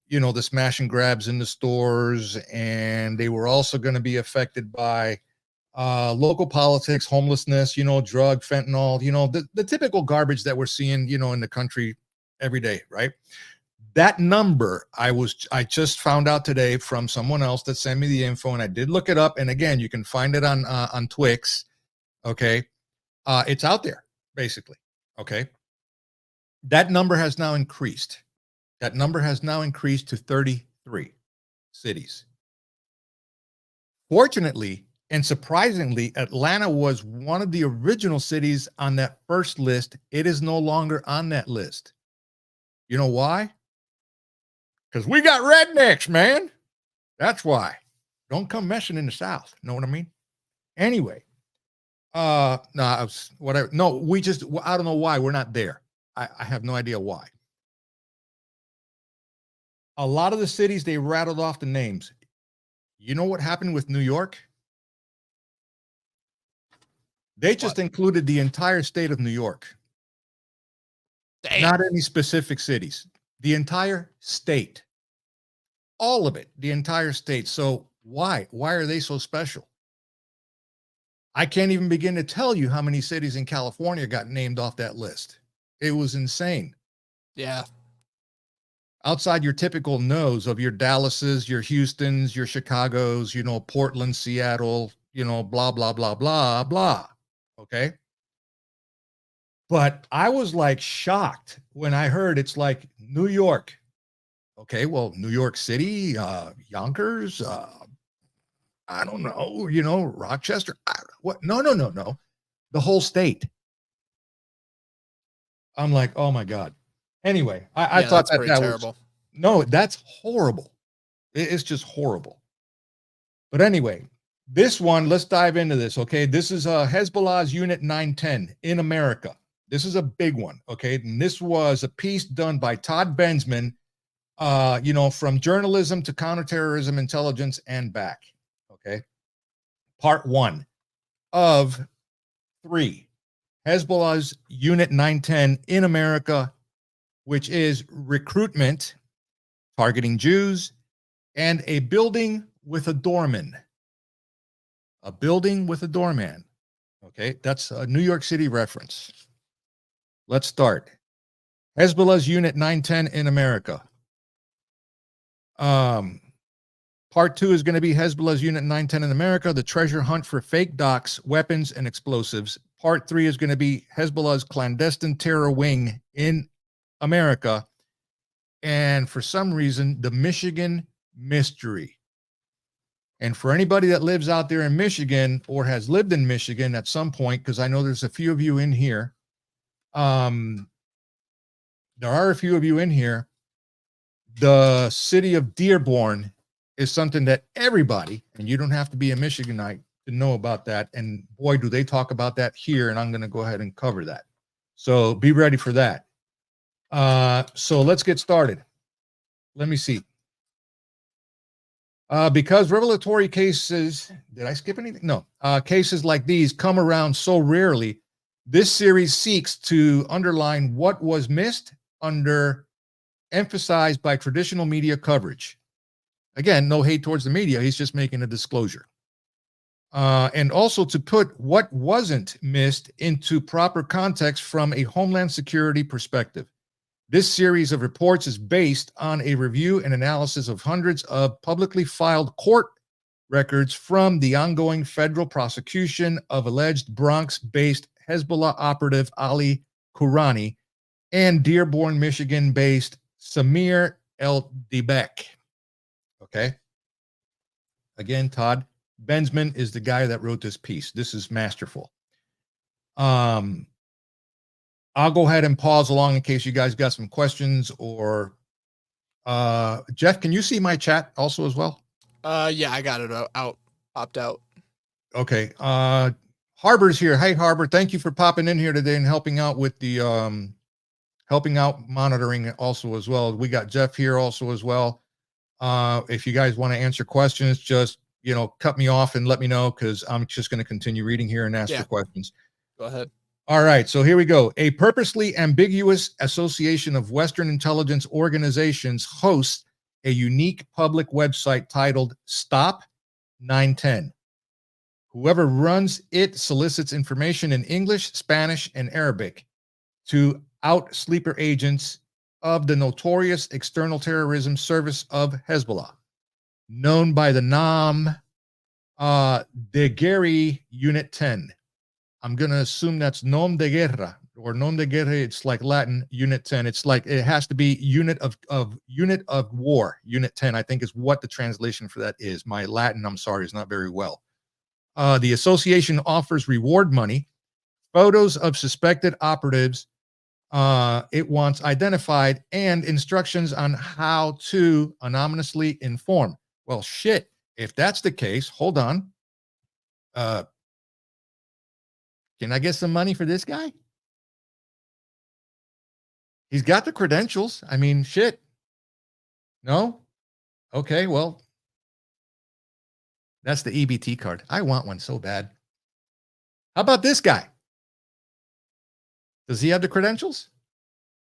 you know, the smash and grabs in the stores, and they were also going to be affected by local politics, homelessness, you know, drug, fentanyl, you know, the typical garbage that we're seeing, you know, in the country every day, right? That number, I just found out today from someone else that sent me the info, and I did look it up. And again, you can find it on Twix. Okay, it's out there basically. Okay, that number has now increased. That number has now increased to 33 cities. Fortunately and surprisingly, Atlanta was one of the original cities on that first list. It is no longer on that list. You know why? Because we got rednecks, man. That's why. Don't come messing in the South. Know what I mean? Anyway, no, whatever. No, I don't know why we're not there. I have no idea why. A lot of the cities, they rattled off the names. You know what happened with New York? They just included the entire state of New York. Damn. Not any specific cities. The entire state. All of it. The entire state. So why? Why are they so special? I can't even begin to tell you how many cities in California got named off that list. It was insane. Yeah. Outside your typical nose of your Dallases, your Houstons, your Chicagos, you know, Portland, Seattle, you know, blah, blah, blah, blah, blah. Okay. But I was like shocked when I heard it's like New York. Okay. Well, New York City, Yonkers, I don't know, you know, Rochester. What? No. The whole state. I'm like, oh my God. Anyway, I thought that terrible. No, that's horrible. It's just horrible. But anyway, this one, let's dive into this. Okay. This is Hezbollah's Unit 910 in America. This is a big one. Okay. And this was a piece done by Todd Bensman, you know, from journalism to counterterrorism intelligence and back. Okay. Part 1 of 3. Hezbollah's Unit 910 in America, which is recruitment, targeting Jews, and a building with a doorman. A building with a doorman. Okay, that's a New York City reference. Let's start. Hezbollah's Unit 910 in America. Part 2 is going to be Hezbollah's Unit 910 in America, the treasure hunt for fake docs, weapons, and explosives. Part 3 is going to be Hezbollah's clandestine terror wing in America. And for some reason, the Michigan mystery. And for anybody that lives out there in Michigan or has lived in Michigan at some point, because I know there's a few of you in here. There are a few of you in here. The city of Dearborn is something that everybody, and you don't have to be a Michiganite to know about that. And boy, do they talk about that here. And I'm going to go ahead and cover that. So be ready for that. So let's get started. Let me see. Because revelatory cases, did I skip anything? No. Cases like these come around so rarely. This series seeks to underline what was missed, emphasized by traditional media coverage. Again, no hate towards the media. He's just making a disclosure. And also to put what wasn't missed into proper context from a Homeland Security perspective. This series of reports is based on a review and analysis of hundreds of publicly filed court records from the ongoing federal prosecution of alleged Bronx-based Hezbollah operative Ali Kourani and Dearborn, Michigan-based Samir El-Debek. Okay. Again, Todd Bensman is the guy that wrote this piece. This is masterful. I'll go ahead and pause along in case you guys got some questions or Jeff, can you see my chat also as well? Yeah, I got it popped out. Okay. Harbor's here. Hey, Harbor, thank you for popping in here today and helping out with the helping out monitoring also as well. We got Jeff here also as well. If you guys want to answer questions, just, you know, cut me off and let me know, because I'm just going to continue reading here and ask for questions. Go ahead. All right, so here we go. A purposely ambiguous association of Western intelligence organizations hosts a unique public website titled Stop 910. Whoever runs it solicits information in English, Spanish, and Arabic to out sleeper agents of the notorious external terrorism service of Hezbollah, known by the name de Guerra Unit 10. I'm going to assume that's Nom de Guerra, or Nom de Guerra. It's like Latin, Unit 10. It's like it has to be unit of war. Unit 10, I think, is what the translation for that is. My Latin, I'm sorry, is not very well. The association offers reward money, photos of suspected operatives it wants identified, and instructions on how to anonymously inform. Well, shit, if that's the case, hold on. Can I get some money for this guy? He's got the credentials. I mean, shit. No? Okay, well, that's the EBT card. I want one so bad. How about this guy? Does he have the credentials?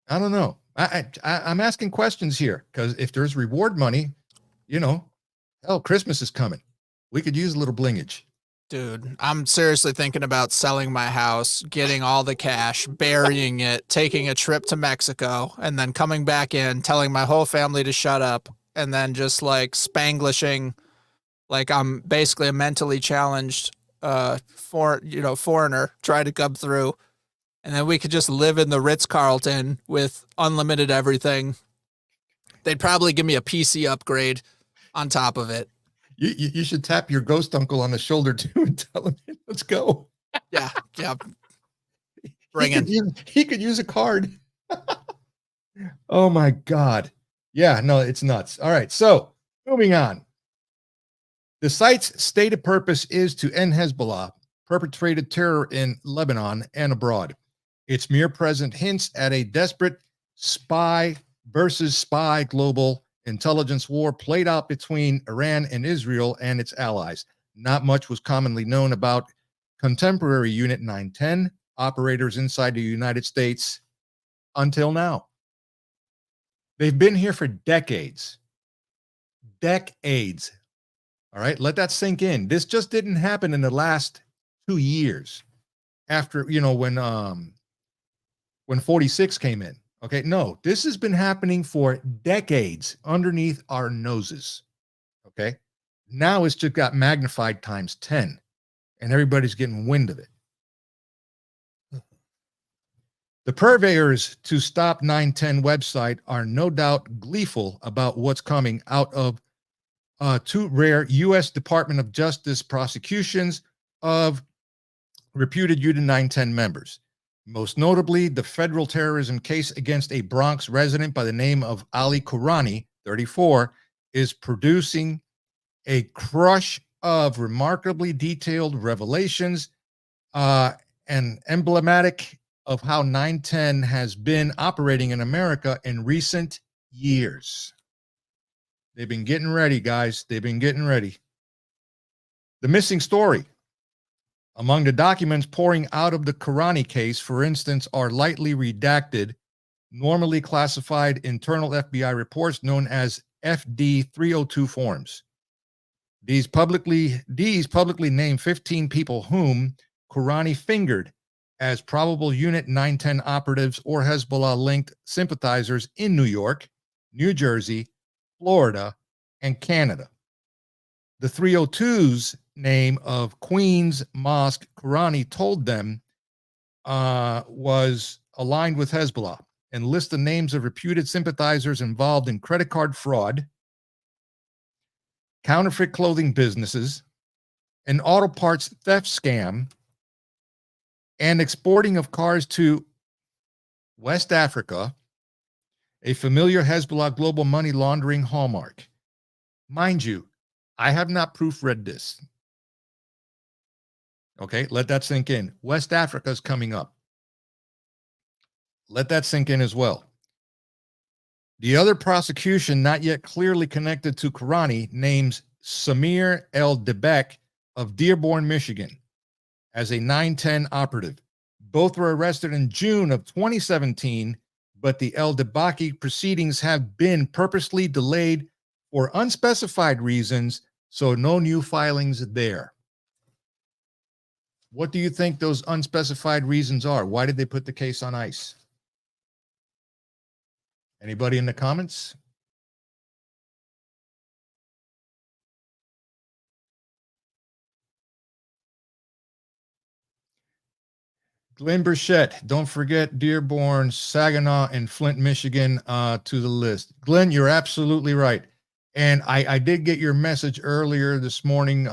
I don't know. I'm asking questions here because if there's reward money, you know, hell, Christmas is coming. We could use a little blingage. Dude, I'm seriously thinking about selling my house, getting all the cash, burying it, taking a trip to Mexico, and then coming back in, telling my whole family to shut up, and then just like Spanglishing, like I'm basically a mentally challenged foreigner trying to come through. And then we could just live in the Ritz-Carlton with unlimited everything. They'd probably give me a PC upgrade on top of it. You should tap your ghost uncle on the shoulder too and tell him, let's go. Yeah. Bring it. He could use a card. Oh my God. Yeah, no, it's nuts. All right, so moving on. The site's stated purpose is to end Hezbollah, perpetrated terror in Lebanon and abroad. Its mere present hints at a desperate spy versus spy global intelligence war played out between Iran and Israel and its allies. Not much was commonly known about contemporary Unit 910 operators inside the United States until now. They've been here for decades. Decades. All right, let that sink in. This just didn't happen in the last 2 years after, when 46 came in. Okay, no, this has been happening for decades underneath our noses. Okay, now it's just got magnified times 10 and everybody's getting wind of it. The purveyors to Stop 910 website are no doubt gleeful about what's coming out of two rare U.S. Department of Justice prosecutions of reputed Unit 910 members. Most notably, the federal terrorism case against a Bronx resident by the name of Ali Kourani, 34, is producing a crush of remarkably detailed revelations and emblematic of how 910 has been operating in America in recent years. They've been getting ready, guys. They've been getting ready. The missing story. Among the documents pouring out of the Kourani case, for instance, are lightly redacted, normally classified internal FBI reports known as FD 302 forms. These publicly named 15 people whom Kourani fingered as probable Unit 910 operatives or Hezbollah-linked sympathizers in New York, New Jersey, Florida, and Canada. The 302's name of Queen's Mosque Kourani told them was aligned with Hezbollah, and list the names of reputed sympathizers involved in credit card fraud, counterfeit clothing businesses, an auto parts theft scam, and exporting of cars to West Africa, a familiar Hezbollah global money laundering hallmark. Mind you, I have not proofread this. Okay, let that sink in. West Africa is coming up. Let that sink in as well. The other prosecution, not yet clearly connected to Kourani, names Samir El-Debek of Dearborn, Michigan, as a 910 operative. Both were arrested in June of 2017, but the El-Debaki proceedings have been purposely delayed for unspecified reasons, so no new filings there. What do you think those unspecified reasons are? Why did they put the case on ice? Anybody in the comments? Glenn Burchett, don't forget Dearborn, Saginaw, and Flint, Michigan to the list. Glenn, you're absolutely right. And I did get your message earlier this morning,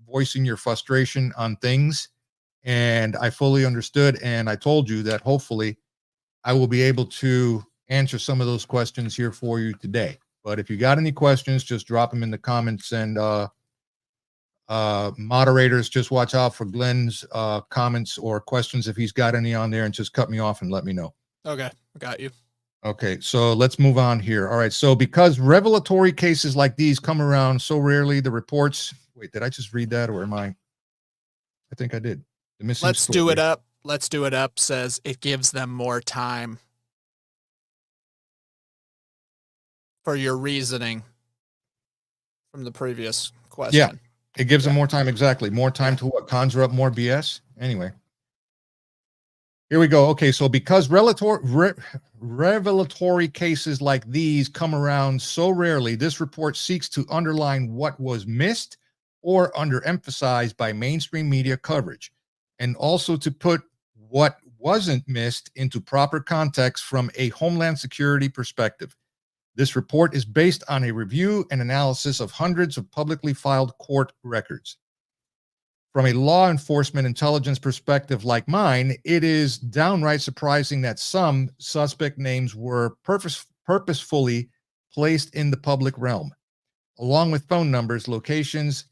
voicing your frustration on things. And I fully understood. And I told you that hopefully I will be able to answer some of those questions here for you today. But if you got any questions, just drop them in the comments, and moderators, just watch out for Glenn's comments or questions if he's got any on there, and just cut me off and let me know. Okay, I got you. Okay, so let's move on here. All right, so because revelatory cases like these come around so rarely, the reports, wait, did I just read that, or am I think I did. The missing Let's story. do it up. Let's do it up says it gives them more time for your reasoning from the previous question. Yeah, it gives them more time. Exactly. More time to what? Conjure up more BS. Anyway, here we go. Okay, so because revelatory cases like these come around so rarely, this report seeks to underline what was missed or underemphasized by mainstream media coverage, and also to put what wasn't missed into proper context from a Homeland Security perspective. This report is based on a review and analysis of hundreds of publicly filed court records. From a law enforcement intelligence perspective like mine, it is downright surprising that some suspect names were purposefully placed in the public realm, along with phone numbers, locations,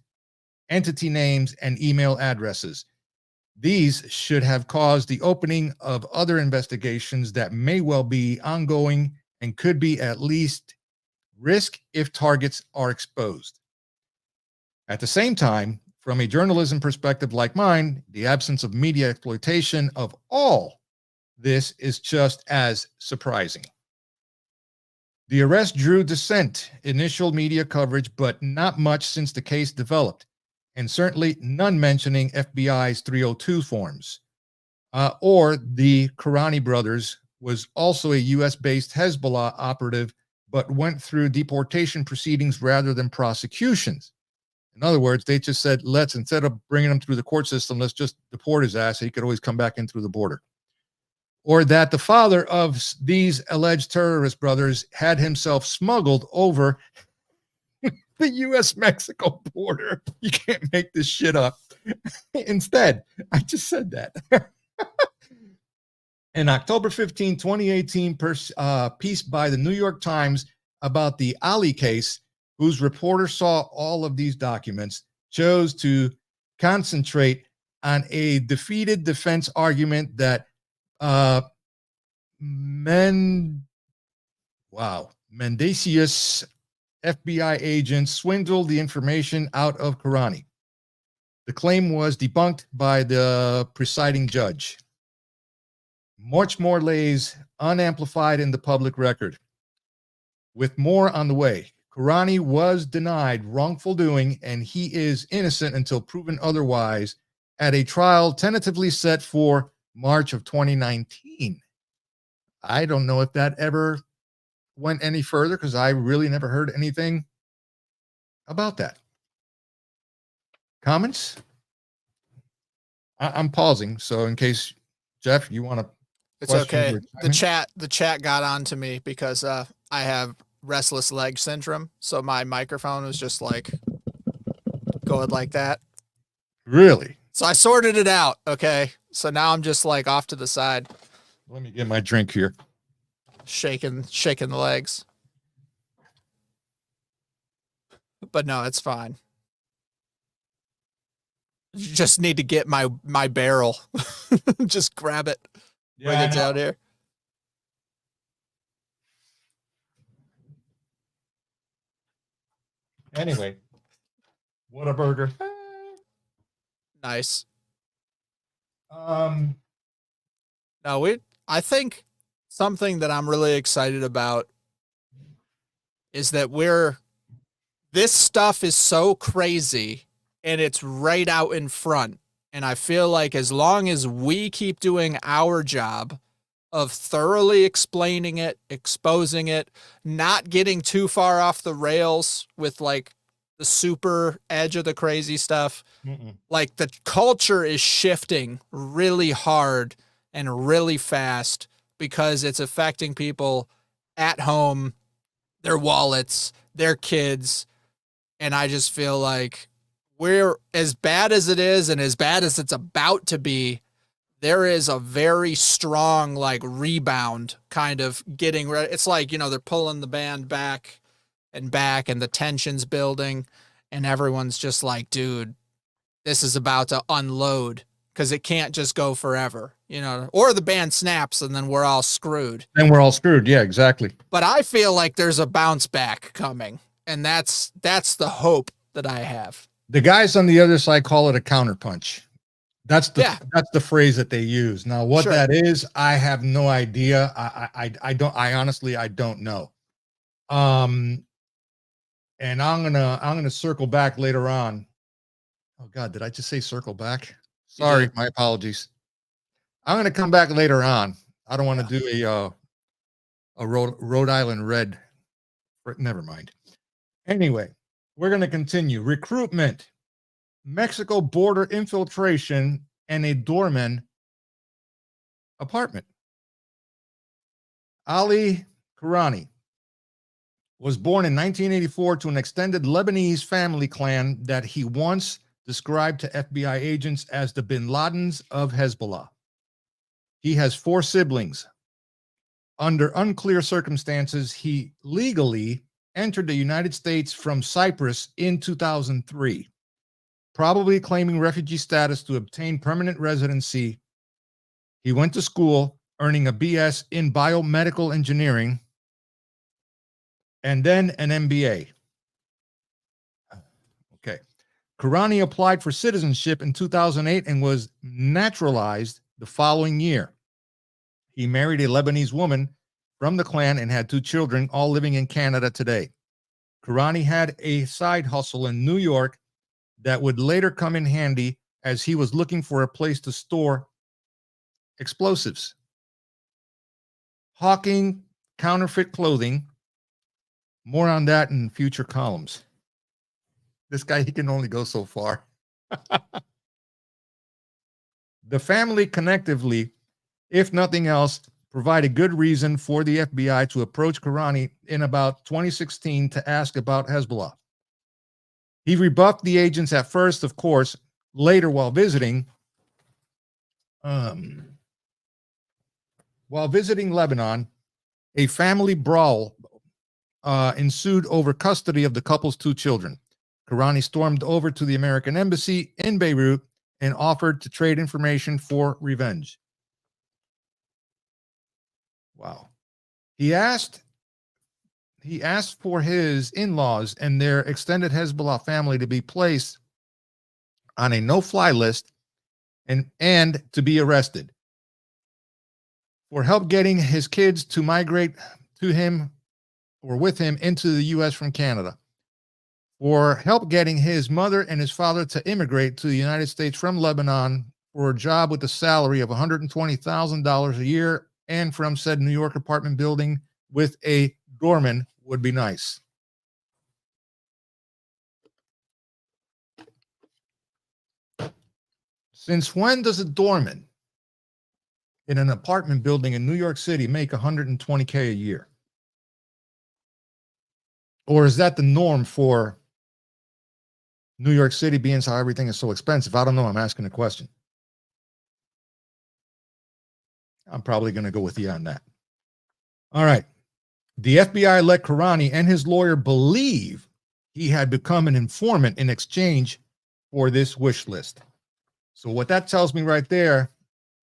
entity names, and email addresses. These should have caused the opening of other investigations that may well be ongoing and could be at least risk if targets are exposed. At the same time, from a journalism perspective like mine, the absence of media exploitation of all this is just as surprising. The arrest drew dissent, initial media coverage, but not much since the case developed, and certainly none mentioning FBI's 302 forms. Or the Karani brothers was also a U.S.-based Hezbollah operative, but went through deportation proceedings rather than prosecutions. In other words, they just said, let's, instead of bringing him through the court system, let's just deport his ass. He could always come back in through the border. Or that the father of these alleged terrorist brothers had himself smuggled over the U.S.-Mexico border. You can't make this shit up. Instead, I just said that. In October 15, 2018, piece by the New York Times about the Ali case, whose reporter saw all of these documents, chose to concentrate on a defeated defense argument that mendacious FBI agents swindled the information out of Karani. The claim was debunked by the presiding judge. Much more lays unamplified in the public record. With more on the way, Karani was denied wrongful doing, and he is innocent until proven otherwise at a trial tentatively set for March of 2019. I don't know if that ever went any further, because I really never heard anything about that. Comments? I'm pausing, so in case, Jeff, you want to. It's okay. The chat got on to me because I have restless leg syndrome, so my microphone was just like going like that. Really? So I sorted it out. Okay, so now I'm just like off to the side. Let me get my drink here. Shaking the legs. But no, it's fine. You just need to get my barrel. Just grab it. Yeah, bring it down here. Anyway, what a burger. Nice. Now I think something that I'm really excited about is that this stuff is so crazy and it's right out in front. And I feel like as long as we keep doing our job of thoroughly explaining it, exposing it, not getting too far off the rails with like the super edge of the crazy stuff, like the culture is shifting really hard and really fast because it's affecting people at home, their wallets, their kids. And I just feel like we're, as bad as it is and as bad as it's about to be, there is a very strong like rebound kind of getting ready. It's like, you know, they're pulling the band back and the tension's building and everyone's just like, dude, this is about to unload because it can't just go forever, you know, or the band snaps and then we're all screwed. Then we're all screwed. Yeah, exactly. But I feel like there's a bounce back coming, and that's the hope that I have. The guys on the other side call it a counterpunch. That's the phrase that they use. Now, what that is, I have no idea. I honestly don't know. And I'm gonna circle back later on. Oh God, did I just say circle back? Sorry, my apologies. I'm gonna come back later on. I don't want to do a Rhode Island Red. Never mind. Anyway, we're gonna continue. Recruitment, Mexico border infiltration, and a doorman apartment. Ali Karani was born in 1984 to an extended Lebanese family clan that he once described to FBI agents as the bin Ladens of Hezbollah. He has 4 siblings. Under unclear circumstances, he legally entered the United States from Cyprus in 2003, probably claiming refugee status to obtain permanent residency. He went to school, earning a BS in biomedical engineering and then an MBA. Okay. Karani applied for citizenship in 2008 and was naturalized the following year. He married a Lebanese woman from the clan and had 2 children, all living in Canada today. Karani had a side hustle in New York that would later come in handy as he was looking for a place to store explosives. Hawking counterfeit clothing. More on that in future columns. This guy, he can only go so far. The family connectively, if nothing else, provided good reason for the FBI to approach Karani in about 2016 to ask about Hezbollah. He rebuffed the agents at first, of course. Later, while visiting Lebanon, a family brawl ensued over custody of the couple's 2 children. Karani stormed over to the American embassy in Beirut and offered to trade information for revenge. Wow. He asked for his in-laws and their extended Hezbollah family to be placed on a no-fly list and to be arrested. For help getting his kids to migrate to him or with him into the U.S. from Canada. For help getting his mother and his father to immigrate to the United States from Lebanon for a job with a salary of $120,000 a year and from said New York apartment building with a doorman would be nice. Since when does a doorman in an apartment building in New York City make $120K a year? Or is that the norm for New York City, being how everything is so expensive? I don't know. I'm asking a question. I'm probably going to go with you on that. All right. The FBI let Karani and his lawyer believe he had become an informant in exchange for this wish list. So what that tells me right there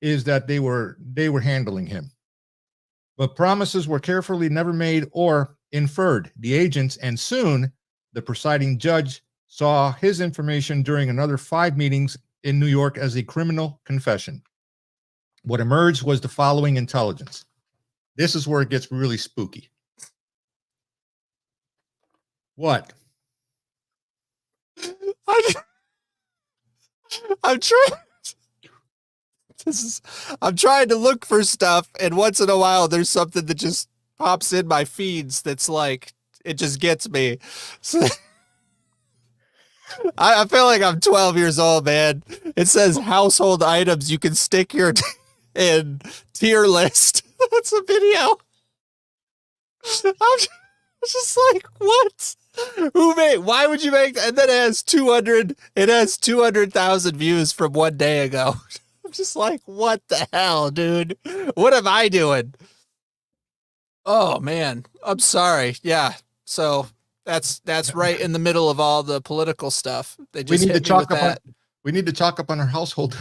is that they were handling him. But promises were carefully never made or inferred. The agents and soon the presiding judge saw his information during another 5 meetings in New York as a criminal confession. What emerged was the following intelligence. This is where it gets really spooky. What? I'm trying. I'm trying to look for stuff, and once in a while, there's something that just pops in my feeds that's like it just gets me. So, I feel like I'm 12 years old, man. It says household items you can stick your in tier list. That's a video. I'm just like, what? Who made? Why would you make that? And then it has 200. It has 200,000 views from one day ago. I'm just like, what the hell, dude? What am I doing? Oh man, I'm sorry. Yeah, so that's right in the middle of all the political stuff. They We just need to hit me chalk with up that. we need to chalk up on our household.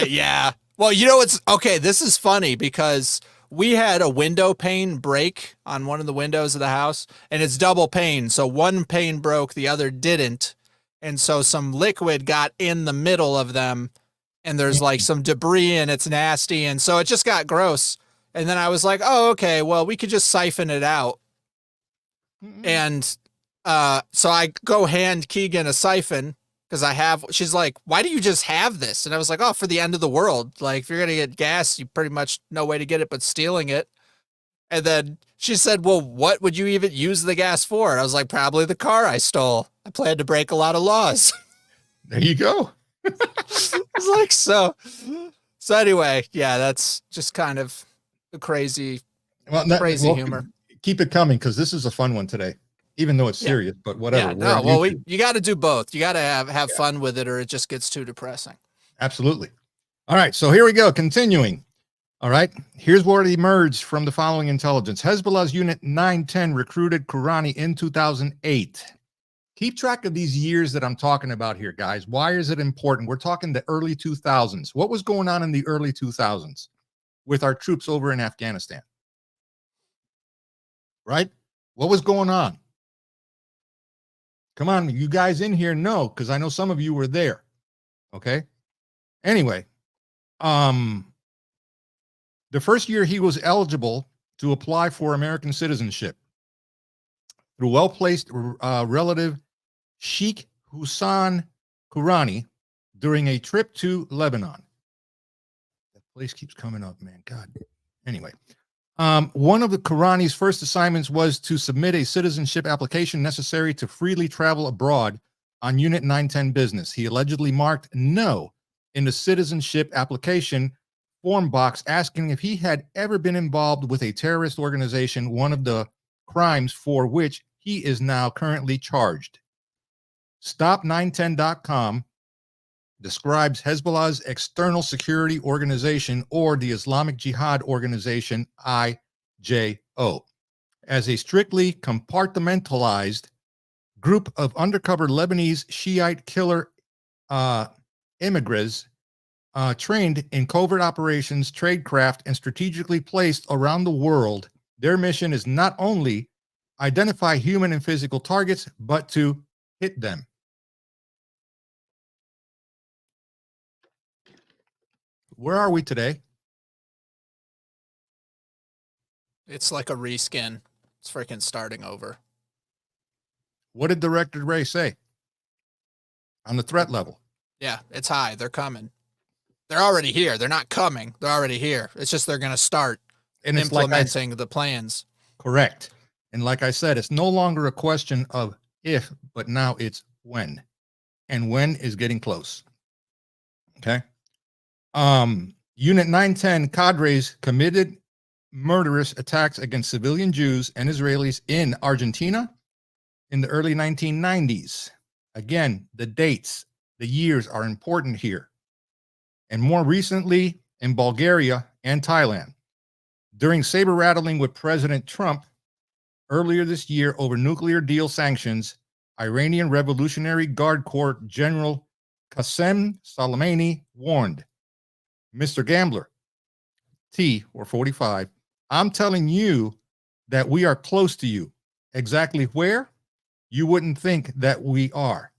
Yeah. Well, you know what's okay. This is funny because we had a window pane break on one of the windows of the house, and it's double pane. So one pane broke, the other didn't, and so some liquid got in the middle of them, and there's like some debris, and it's nasty, and so it just got gross. And then I was like, oh, okay, well, we could just siphon it out. And so I go hand Keegan a siphon because she's like, why do you just have this? And I was like, oh, for the end of the world. Like, if you're going to get gas, you pretty much no way to get it but stealing it. And then she said, well, what would you even use the gas for? And I was like, probably the car I stole. I plan to break a lot of laws. There you go. It's like, so anyway, yeah, that's just kind of the crazy humor. Keep it coming because this is a fun one today, even though it's serious, but whatever. Yeah, no, well, you got to do both. You got to have fun with it or it just gets too depressing. Absolutely. All right. So here we go. Continuing. All right. Here's what emerged from the following intelligence. Hezbollah's Unit 910 recruited Kourani in 2008. Keep track of these years that I'm talking about here, guys. Why is it important? We're talking the early 2000s. What was going on in the early 2000s with our troops over in Afghanistan? Right? What was going on? Come on, you guys in here know, because I know some of you were there. Okay. Anyway, the first year he was eligible to apply for American citizenship through well-placed relative Sheikh Hussein Kourani during a trip to Lebanon. That place keeps coming up, man. God. Anyway, one of the Kourani's first assignments was to submit a citizenship application necessary to freely travel abroad on Unit 910 business. He allegedly marked no in the citizenship application form box, asking if he had ever been involved with a terrorist organization, one of the crimes for which he is now currently charged. Stop910.com describes Hezbollah's external security organization, or the Islamic Jihad Organization, IJO, as a strictly compartmentalized group of undercover Lebanese Shiite killer immigrants trained in covert operations, tradecraft, and strategically placed around the world. Their mission is not only identify human and physical targets, but to hit them. Where are we today? It's like a reskin. It's freaking starting over. What did Director Ray say on the threat level? Yeah, it's high. They're coming. They're already here. They're not coming. They're already here. It's just they're going to start implementing the plans. Correct. And like I said, it's no longer a question of if, but now it's when. And when is getting close. Okay. Unit 910 cadres committed murderous attacks against civilian Jews and Israelis in Argentina in the early 1990s. Again, the dates, the years are important here. And more recently in Bulgaria and Thailand. During saber rattling with President Trump earlier this year over nuclear deal sanctions, Iranian Revolutionary Guard Corps General Qasem Soleimani warned, Mr. Gambler, T or 45, I'm telling you that we are close to you. Exactly where? You wouldn't think that we are.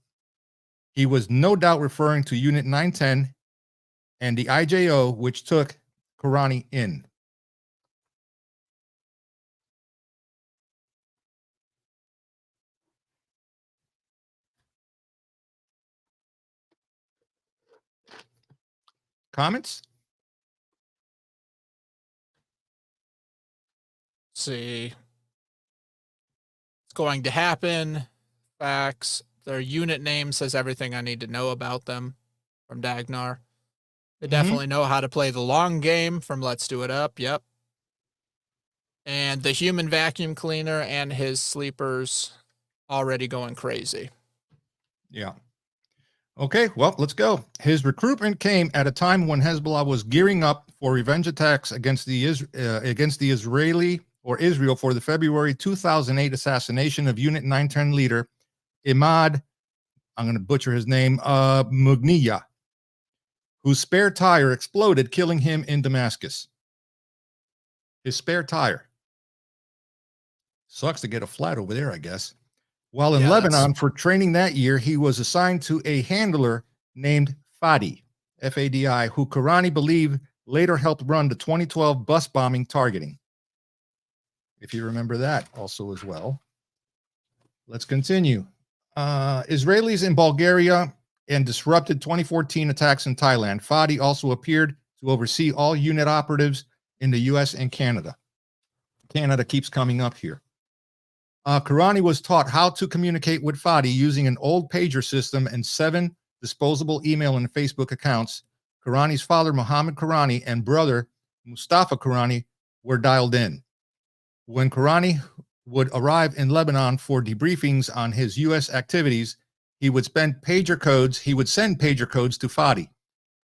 He was no doubt referring to Unit 910 and the IJO, which took Kourani in. Comments? See. It's going to happen. Facts. Their unit name says everything I need to know about them from Dagnar. They definitely know how to play the long game from Let's Do It Up. Yep. And the human vacuum cleaner and his sleepers already going crazy. Yeah. Okay, well, let's go. His recruitment came at a time when Hezbollah was gearing up for revenge attacks against the Israel for the February 2008 assassination of Unit 910 leader Imad, I'm going to butcher his name, Mugniya, whose spare tire exploded, killing him in Damascus. His spare tire. Sucks to get a flat over there, I guess. While in Lebanon for training that year, he was assigned to a handler named Fadi, F-A-D-I, who Karani believed later helped run the 2012 bus bombing targeting. If you remember that also as well. Let's continue. Israelis in Bulgaria and disrupted 2014 attacks in Thailand. Fadi also appeared to oversee all unit operatives in the U.S. and Canada. Canada keeps coming up here. Karani was taught how to communicate with Fadi using an old pager system and 7 disposable email and Facebook accounts. Karani's father, Muhammad Karani, and brother, Mustafa Karani, were dialed in. When Karani would arrive in Lebanon for debriefings on his U.S. activities, he would send pager codes to Fadi,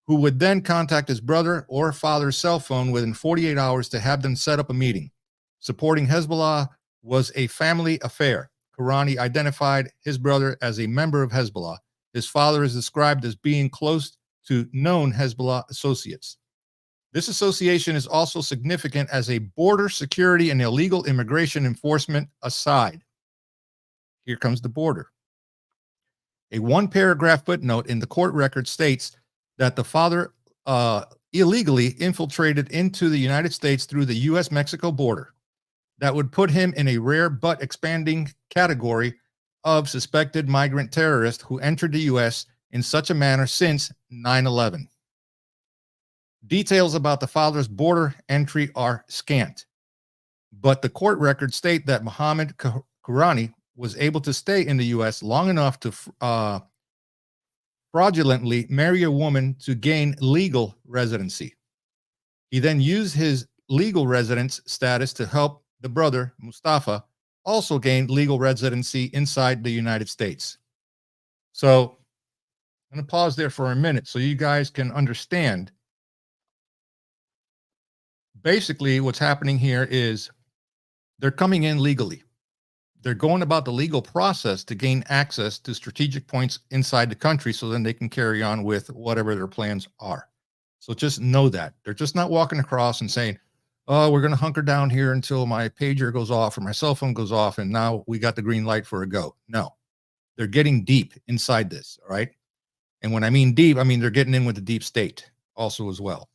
who would then contact his brother or father's cell phone within 48 hours to have them set up a meeting. Supporting Hezbollah was a family affair. Karani identified his brother as a member of Hezbollah. His father is described as being close to known Hezbollah associates. This association is also significant as a border security and illegal immigration enforcement aside. Here comes the border. A one-paragraph footnote in the court record states that the father illegally infiltrated into the United States through the U.S.-Mexico border. That would put him in a rare but expanding category of suspected migrant terrorists who entered the U.S. in such a manner since 9/11. Details about the father's border entry are scant, but the court records state that Muhammad Karani was able to stay in the U.S. long enough to fraudulently marry a woman to gain legal residency. He then used his legal residence status to help the brother, Mustafa, also gained legal residency inside the United States. So I'm going to pause there for a minute so you guys can understand. Basically, what's happening here is they're coming in legally. They're going about the legal process to gain access to strategic points inside the country so then they can carry on with whatever their plans are. So just know that. They're just not walking across and saying, oh, we're going to hunker down here until my pager goes off or my cell phone goes off, and now we got the green light for a go. No, they're getting deep inside this, all right? And when I mean deep, I mean they're getting in with the deep state also as well.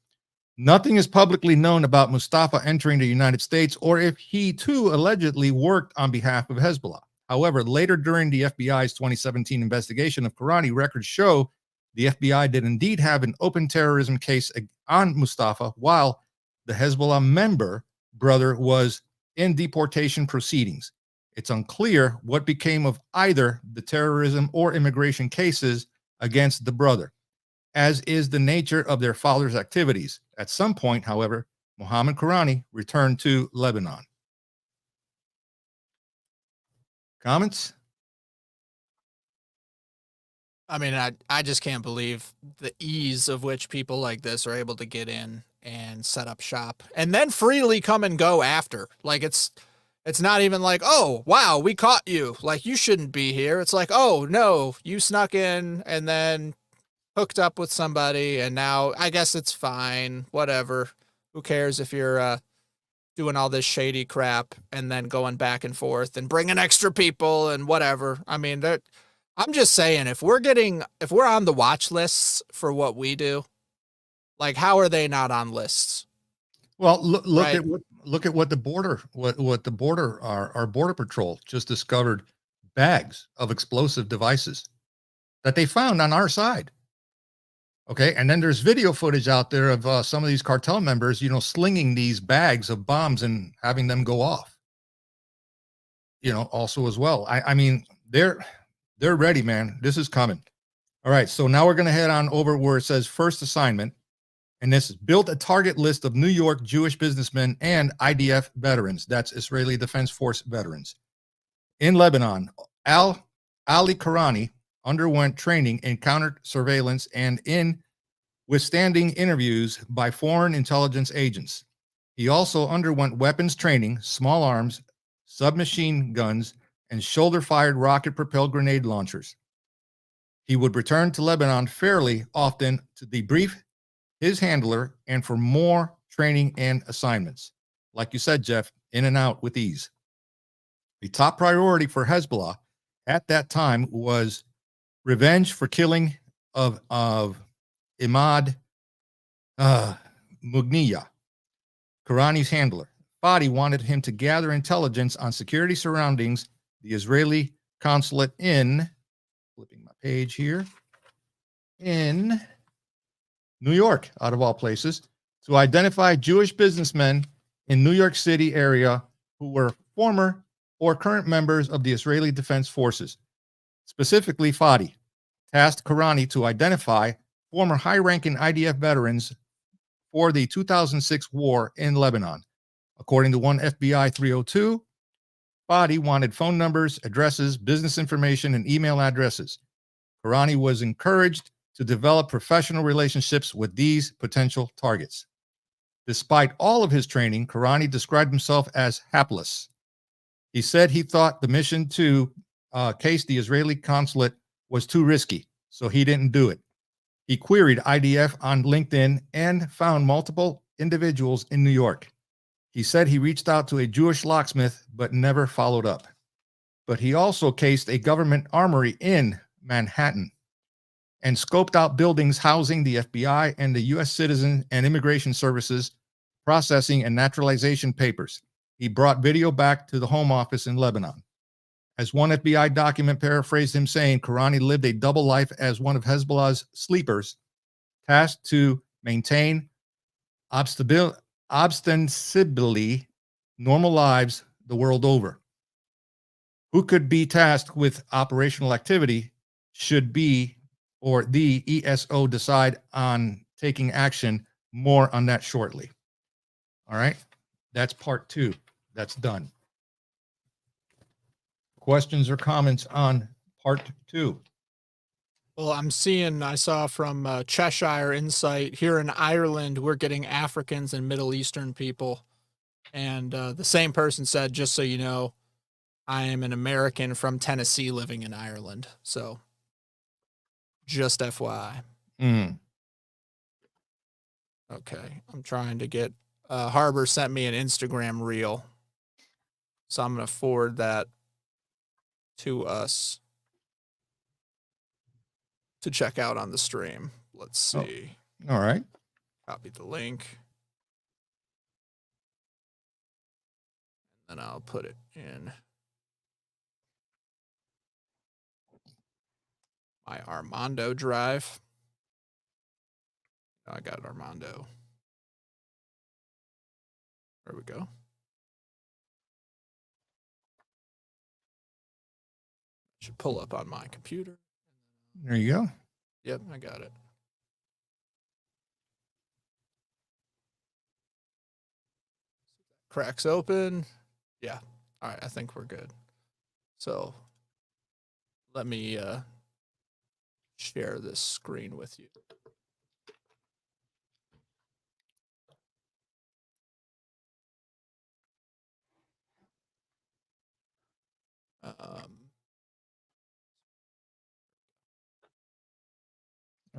Nothing is publicly known about Mustafa entering the United States or if he, too, allegedly worked on behalf of Hezbollah. However, later during the FBI's 2017 investigation of Karani, records show the FBI did indeed have an open terrorism case on Mustafa while the Hezbollah member brother was in deportation proceedings. It's unclear what became of either the terrorism or immigration cases against the brother, as is the nature of their father's activities. At some point, however, Muhammad Karani returned to Lebanon. Comments? I mean, I just can't believe the ease of which people like this are able to get in and set up shop and then freely come and go after. Like it's not even like, oh, wow, we caught you. Like you shouldn't be here. It's like, oh, no, you snuck in and then hooked up with somebody and now I guess it's fine. Whatever. Who cares if you're doing all this shady crap and then going back and forth and bringing extra people and whatever. I mean, I'm just saying, if we're on the watch lists for what we do, like how are they not on lists? Well, look at what the border, what the border, our border patrol just discovered bags of explosive devices that they found on our side. Okay. And then there's video footage out there of some of these cartel members, you know, slinging these bags of bombs and having them go off, you know, also as well. I mean, they're ready, man. This is coming. All right. So now we're going to head on over where it says first assignment. And this is build a target list of New York Jewish businessmen and IDF veterans. That's Israeli Defense Force veterans. In Lebanon, Ali Karani underwent training in counter surveillance and in withstanding interviews by foreign intelligence agents. He also underwent weapons training, small arms, submachine guns, and shoulder-fired rocket-propelled grenade launchers. He would return to Lebanon fairly often to debrief his handler and for more training and assignments. Like you said, Jeff, in and out with ease. The top priority for Hezbollah at that time was revenge for killing of Imad Mugniya, Karani's handler. Fadi wanted him to gather intelligence on security surroundings the Israeli consulate in, flipping my page here, in New York, out of all places, to identify Jewish businessmen in New York City area who were former or current members of the Israeli Defense Forces. Specifically, Fadi tasked Karani to identify former high-ranking IDF veterans for the 2006 war in Lebanon. According to one FBI 302, Fadi wanted phone numbers, addresses, business information, and email addresses. Karani was encouraged to develop professional relationships with these potential targets. Despite all of his training, Karani described himself as hapless. He said he thought the mission to case the Israeli consulate was too risky, so he didn't do it. He queried IDF on LinkedIn and found multiple individuals in New York. He said he reached out to a Jewish locksmith but never followed up. But he also cased a government armory in Manhattan and scoped out buildings housing the FBI and the U.S. Citizen and Immigration Services processing and naturalization papers. He brought video back to the home office in Lebanon. As one FBI document paraphrased him saying, Karani lived a double life as one of Hezbollah's sleepers, tasked to maintain ostensibly normal lives the world over. Who could be tasked with operational activity should be, or the ESO decide on taking action. More on that shortly. All right. That's part 2. That's done. Questions or comments on part 2? Well, I saw from Cheshire Insight here in Ireland, we're getting Africans and Middle Eastern people. And the same person said, just so you know, I am an American from Tennessee living in Ireland. So just FYI. Okay. I'm trying to get, Harbor sent me an Instagram reel. So I'm going to forward that to us to check out on the stream. Let's see. All right. Copy the link. And I'll put it in my Armando drive. I got Armando. There we go. Should pull up on my computer. There you go. Yep, I got it. Cracks open. Yeah. All right, I think we're good. So let me share this screen with you.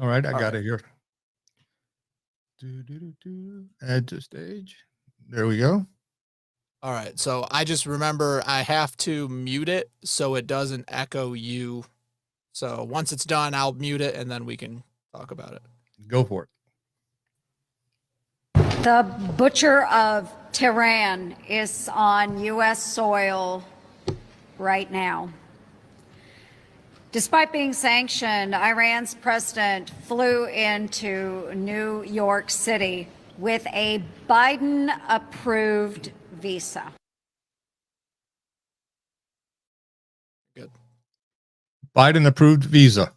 All right, I got it here. Add to stage. There we go. All right, so I just remember I have to mute it so it doesn't echo you. So once it's done, I'll mute it and then we can talk about it. Go for it. The butcher of Tehran is on U.S. soil right now. Despite being sanctioned, Iran's president flew into New York City with a Biden-approved visa. Good. Biden approved visa.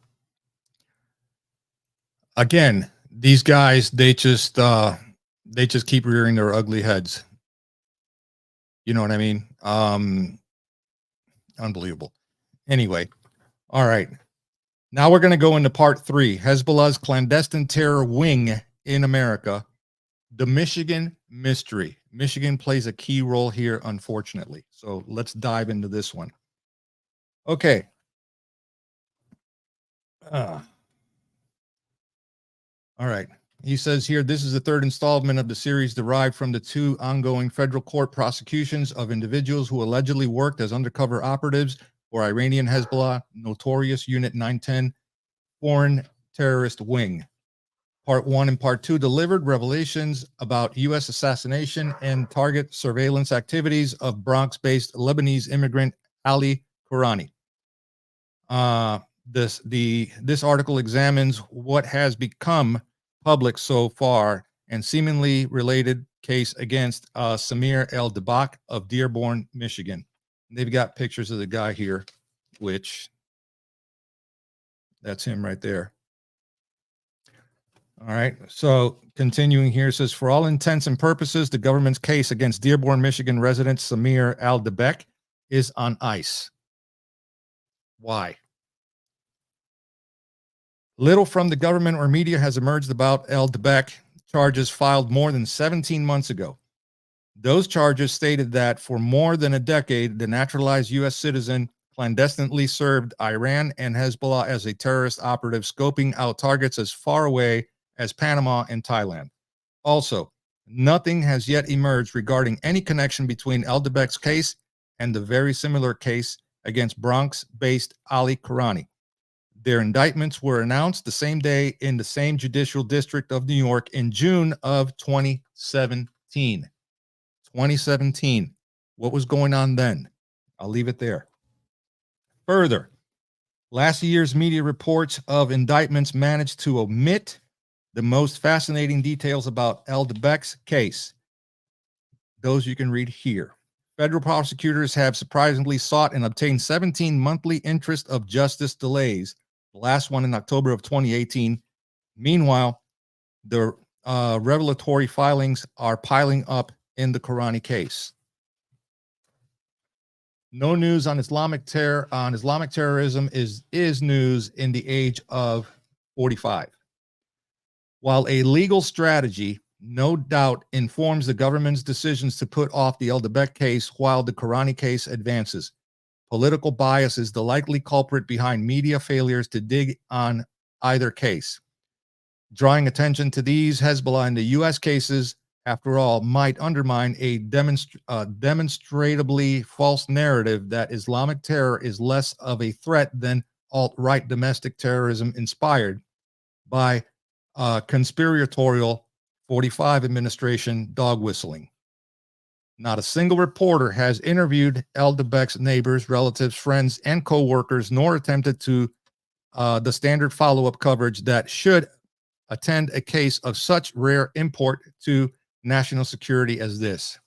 Again, these guys, they just keep rearing their ugly heads. You know what I mean? Unbelievable. Anyway, all right. Now we're going to go into part 3, Hezbollah's clandestine terror wing in America, the Michigan mystery. Michigan plays a key role here, unfortunately. So let's dive into this one. Okay. All right. He says here, this is the third installment of the series derived from the 2 ongoing federal court prosecutions of individuals who allegedly worked as undercover operatives for Iranian Hezbollah Notorious Unit 910 Foreign Terrorist Wing. Part 1 and Part 2 delivered revelations about U.S. assassination and target surveillance activities of Bronx-based Lebanese immigrant Ali Kourani. This article examines what has become public so far and seemingly related case against Samir El-Dabak of Dearborn, Michigan. They've got pictures of the guy here, which that's him right there. All right. So continuing here, says, for all intents and purposes, the government's case against Dearborn, Michigan resident Samir El-Dabak is on ice. Why? Little from the government or media has emerged about El-Dabak charges filed more than 17 months ago. Those charges stated that for more than a decade, the naturalized U.S. citizen clandestinely served Iran and Hezbollah as a terrorist operative, scoping out targets as far away as Panama and Thailand. Also, nothing has yet emerged regarding any connection between El-Dabak's case and the very similar case against Bronx-based Ali Kourani. Their indictments were announced the same day in the same judicial district of New York in June of 2017. 2017. What was going on then? I'll leave it there. Further, last year's media reports of indictments managed to omit the most fascinating details about El-Dabak's case. Those you can read here. Federal prosecutors have surprisingly sought and obtained 17 monthly interest of justice delays, the last one in October of 2018. Meanwhile, the revelatory filings are piling up in the Kourani case. No news on Islamic terrorism is news in the age of 45. While a legal strategy no doubt informs the government's decisions to put off the El-Dabak case while the Kourani case advances, political bias is the likely culprit behind media failures to dig on either case. Drawing attention to these Hezbollah and the U.S. cases, after all, might undermine a demonstrably false narrative that Islamic terror is less of a threat than alt-right domestic terrorism inspired by conspiratorial 45 administration dog whistling. Not a single reporter has interviewed El-Dabak's neighbors, relatives, friends, and co-workers, nor attempted to the standard follow-up coverage that should attend a case of such rare import to national security as this.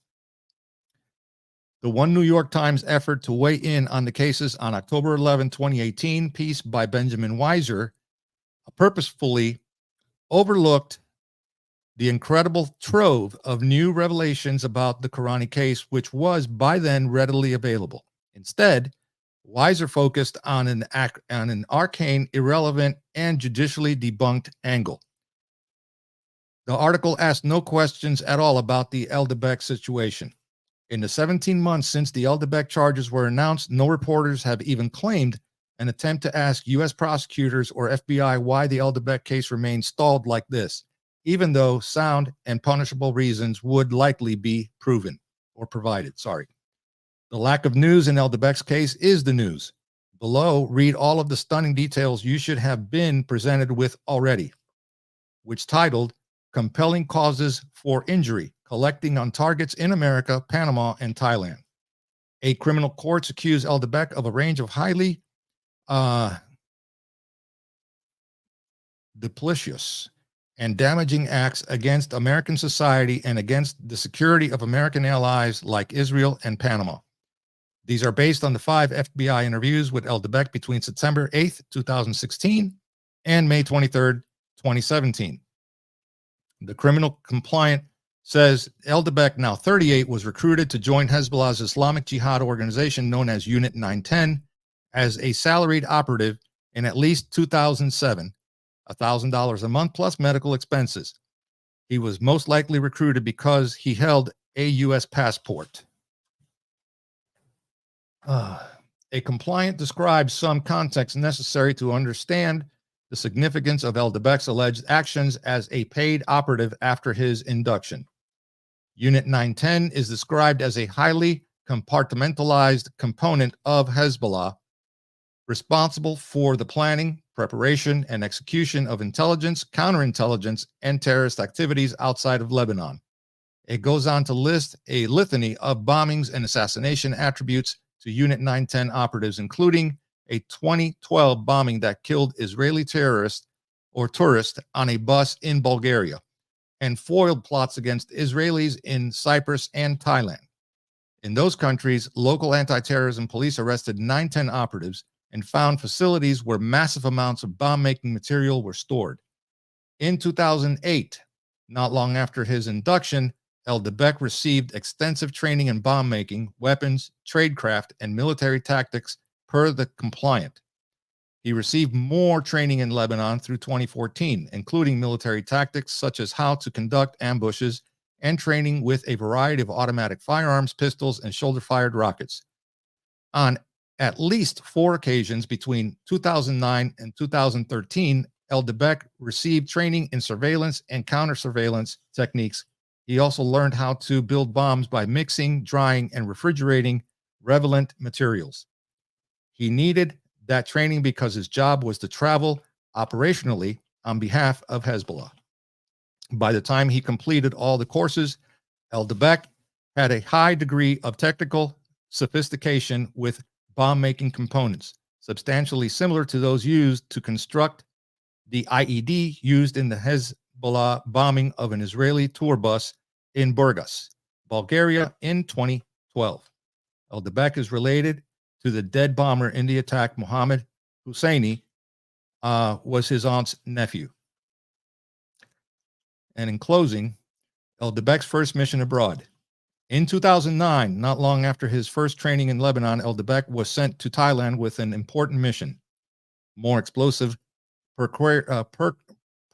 The One New York Times effort to weigh in on the cases on October 11, 2018, piece by Benjamin Weiser, purposefully overlooked the incredible trove of new revelations about the Kourani case, which was by then readily available. Instead, Weiser focused on an arcane, irrelevant, and judicially debunked angle. The article asked no questions at all about the El-Dabak situation. In the 17 months since the El-Dabak charges were announced, no reporters have even claimed an attempt to ask U.S. prosecutors or FBI why the El-Dabak case remains stalled like this, even though sound and punishable reasons would likely be proven or provided. The lack of news in El-Dabak's case is the news. Below, read all of the stunning details you should have been presented with already, which titled Compelling Causes for Injury, Collecting on Targets in America, Panama, and Thailand. 8 criminal courts accuse El-Dabak of a range of highly duplicitous and damaging acts against American society and against the security of American allies like Israel and Panama. These are based on the 5 FBI interviews with Eldebeck between September 8th, 2016 and May 23rd, 2017. The criminal complaint says Eldebeck, now 38, was recruited to join Hezbollah's Islamic Jihad organization known as Unit 910 as a salaried operative in at least 2007, $1,000 a month plus medical expenses. He was most likely recruited because he held a U.S. passport. A complaint describes some context necessary to understand the significance of Eldebeck's alleged actions as a paid operative after his induction. Unit 910 is described as a highly compartmentalized component of Hezbollah, responsible for the planning, preparation, and execution of intelligence, counterintelligence, and terrorist activities outside of Lebanon. It goes on to list a litany of bombings and assassination attributes to Unit 910 operatives, including a 2012 bombing that killed Israeli terrorists or tourists on a bus in Bulgaria, and foiled plots against Israelis in Cyprus and Thailand. In those countries, local anti-terrorism police arrested 910 operatives and found facilities where massive amounts of bomb-making material were stored. In 2008, not long after his induction, Eldebeck received extensive training in bomb-making, weapons, tradecraft, and military tactics per the compliant. He received more training in Lebanon through 2014, including military tactics such as how to conduct ambushes and training with a variety of automatic firearms, pistols, and shoulder-fired rockets. On at least 4 occasions between 2009 and 2013, Eldebeck received training in surveillance and counter-surveillance techniques. He also learned how to build bombs by mixing, drying, and refrigerating relevant materials. He needed that training because his job was to travel operationally on behalf of Hezbollah. By the time he completed all the courses, Eldebeck had a high degree of technical sophistication with bomb-making components, substantially similar to those used to construct the IED used in the Hezbollah bombing of an Israeli tour bus in Burgas, Bulgaria in 2012. Eldebeck is related to the dead bomber in the attack. Mohammed Husseini was his aunt's nephew. And in closing, Eldebeck's first mission abroad. In 2009, not long after his first training in Lebanon, Eldebeck was sent to Thailand with an important mission: more explosive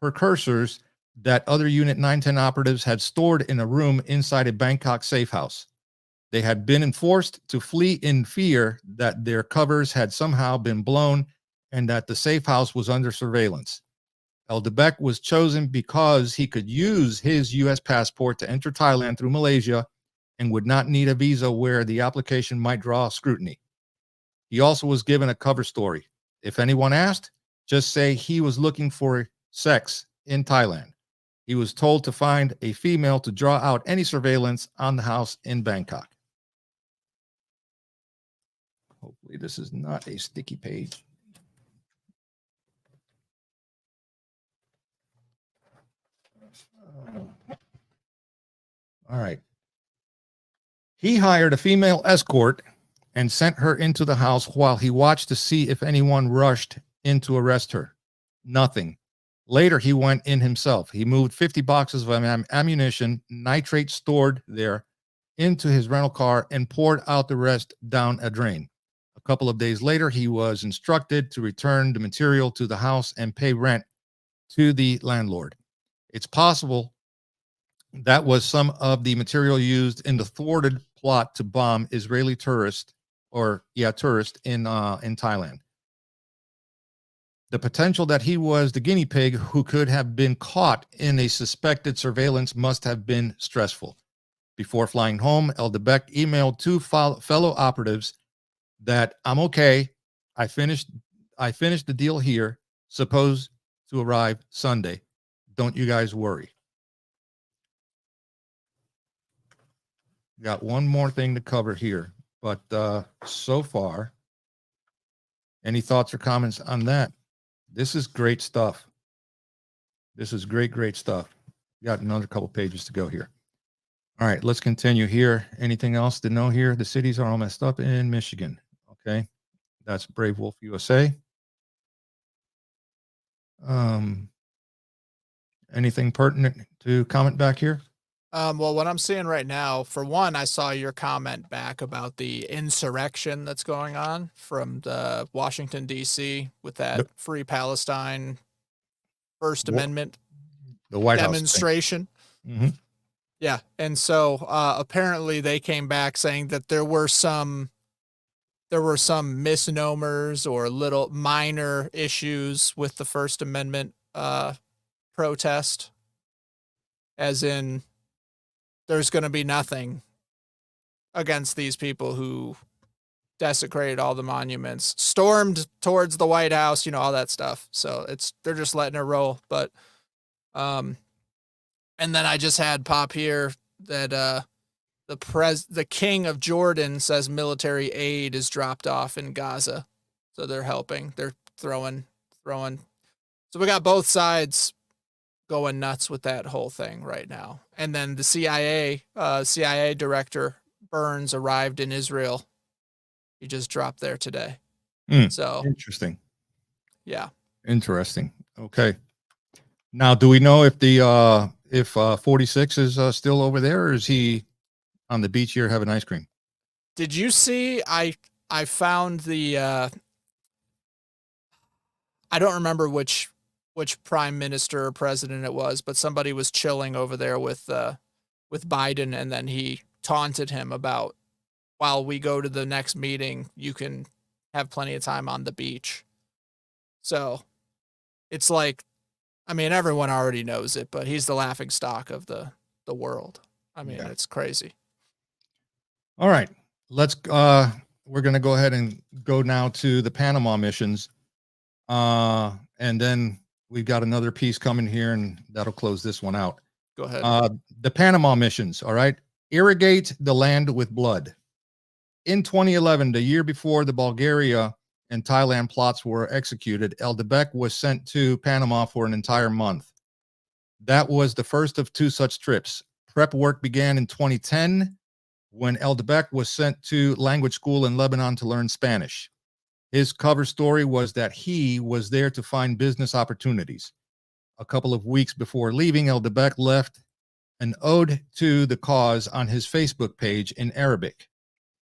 precursors that other Unit 910 operatives had stored in a room inside a Bangkok safe house. They had been enforced to flee in fear that their covers had somehow been blown and that the safe house was under surveillance. Eldebeck was chosen because he could use his U.S. passport to enter Thailand through Malaysia and would not need a visa where the application might draw scrutiny. He also was given a cover story. If anyone asked, just say he was looking for sex in Thailand. He was told to find a female to draw out any surveillance on the house in Bangkok. Hopefully this is not a sticky page. All right. He hired a female escort and sent her into the house while he watched to see if anyone rushed in to arrest her. Nothing. Later, he went in himself. He moved 50 boxes of ammunition, nitrate stored there, into his rental car and poured out the rest down a drain. A couple of days later, he was instructed to return the material to the house and pay rent to the landlord. It's possible that was some of the material used in the thwarted plot to bomb Israeli tourists in Thailand. The potential that he was the guinea pig who could have been caught in a suspected surveillance must have been stressful. Before flying home, Eldebeck emailed 2 fellow operatives that I'm okay. I finished the deal here. Supposed to arrive Sunday. Don't you guys worry. Got one more thing to cover here, but so far, any thoughts or comments on that? This is great stuff. This is great, great stuff. Got another couple pages to go here. All right, let's continue here. Anything else to know here? The cities are all messed up in Michigan. Okay, that's Brave Wolf USA. Anything pertinent to comment back here? Well, what I'm seeing right now, for one, I saw your comment back about the insurrection that's going on from the Washington, D.C. with that Yep. Free Palestine First Amendment The White House thing. demonstration. Mhm. Yeah. And so apparently they came back saying that there were some misnomers or little minor issues with the First Amendment protest, as in there's going to be nothing against these people who desecrated all the monuments, stormed towards the White House, all that stuff. So they're just letting it roll. But and then I just had pop here that the king of Jordan says military aid is dropped off in Gaza. So they're helping. They're throwing. So we got both sides going nuts with that whole thing right now. And then the CIA director Burns arrived in Israel. He just dropped there today. So Interesting. Yeah. Interesting. Okay. Now, do we know if the 46 is still over there, or is he on the beach here having ice cream? Did you see? I found the. I don't remember which prime minister or president it was, but somebody was chilling over there with Biden, and then he taunted him about, while we go to the next meeting, you can have plenty of time on the beach. So it's like, I mean, everyone already knows it, but he's the laughing stock of the world. I mean, Yeah. It's crazy. All right, let's we're going to go ahead and go now to the Panama missions. And then we've got another piece coming here, and that'll close this one out. Go ahead. The Panama missions, all right? Irrigate the land with blood. In 2011, the year before the Bulgaria and Thailand plots were executed, Eldebek was sent to Panama for an entire month. That was the first of two such trips. Prep work began in 2010 when Eldebek was sent to language school in Lebanon to learn Spanish. His cover story was that he was there to find business opportunities. A couple of weeks before leaving, Eldebek left an ode to the cause on his Facebook page in Arabic,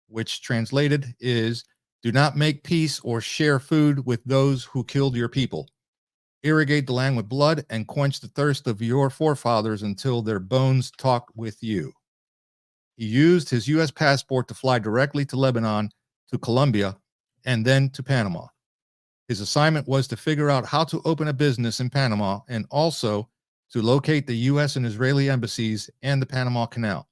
which translated is, "Do not make peace or share food with those who killed your people. Irrigate the land with blood and quench the thirst of your forefathers until their bones talk with you." He used his U.S. passport to fly directly to Lebanon, to Colombia, and then to Panama. His assignment was to figure out how to open a business in Panama and also to locate the U.S. and Israeli embassies and the Panama Canal.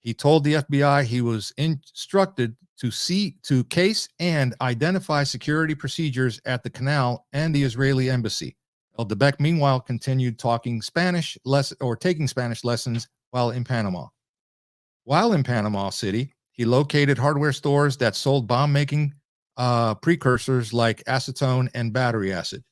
He told the FBI he was instructed to case and identify security procedures at the canal and the Israeli embassy. Eldebek, meanwhile, continued taking Spanish lessons while in Panama. While in Panama City, he located hardware stores that sold bomb-making precursors like acetone and battery acid.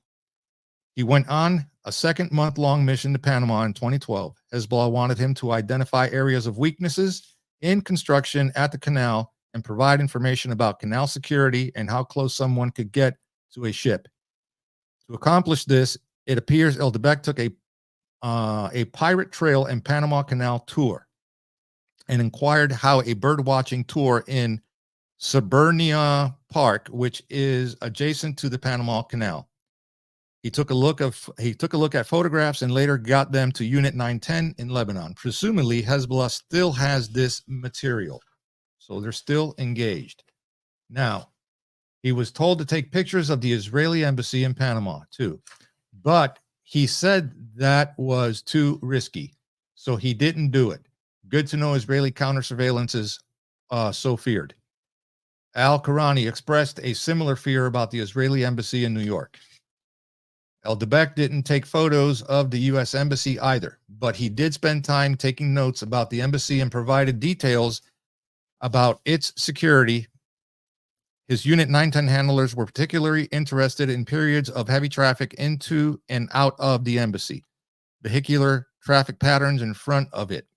He went on a second month-long mission to Panama in 2012. Hezbollah wanted him to identify areas of weaknesses in construction at the canal and provide information about canal security and how close someone could get to a ship. To accomplish this, it appears Eldebek took a pirate trail and Panama Canal tour and inquired how a bird-watching tour in Suburnia Park, which is adjacent to the Panama Canal. He took a look at photographs and later got them to Unit 910 in Lebanon. Presumably, Hezbollah still has this material, so they're still engaged. Now, he was told to take pictures of the Israeli embassy in Panama too, but he said that was too risky, so he didn't do it. Good to know Israeli counter-surveillance is so feared. Al-Karani expressed a similar fear about the Israeli embassy in New York. Eldebek didn't take photos of the U.S. embassy either, but he did spend time taking notes about the embassy and provided details about its security. His Unit 910 handlers were particularly interested in periods of heavy traffic into and out of the embassy, vehicular traffic patterns in front of it,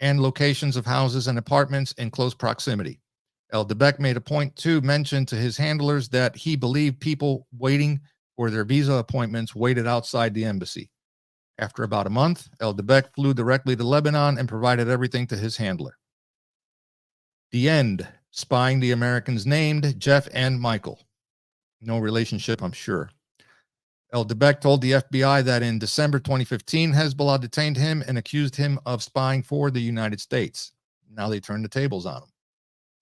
and locations of houses and apartments in close proximity. El Debek made a point to mention to his handlers that he believed people waiting for their visa appointments waited outside the embassy. After about a month, El Debek flew directly to Lebanon and provided everything to his handler. The end. Spying the Americans named Jeff and Michael. No relationship, I'm sure. El Debek told the FBI that in December 2015, Hezbollah detained him and accused him of spying for the United States. Now they turned the tables on him.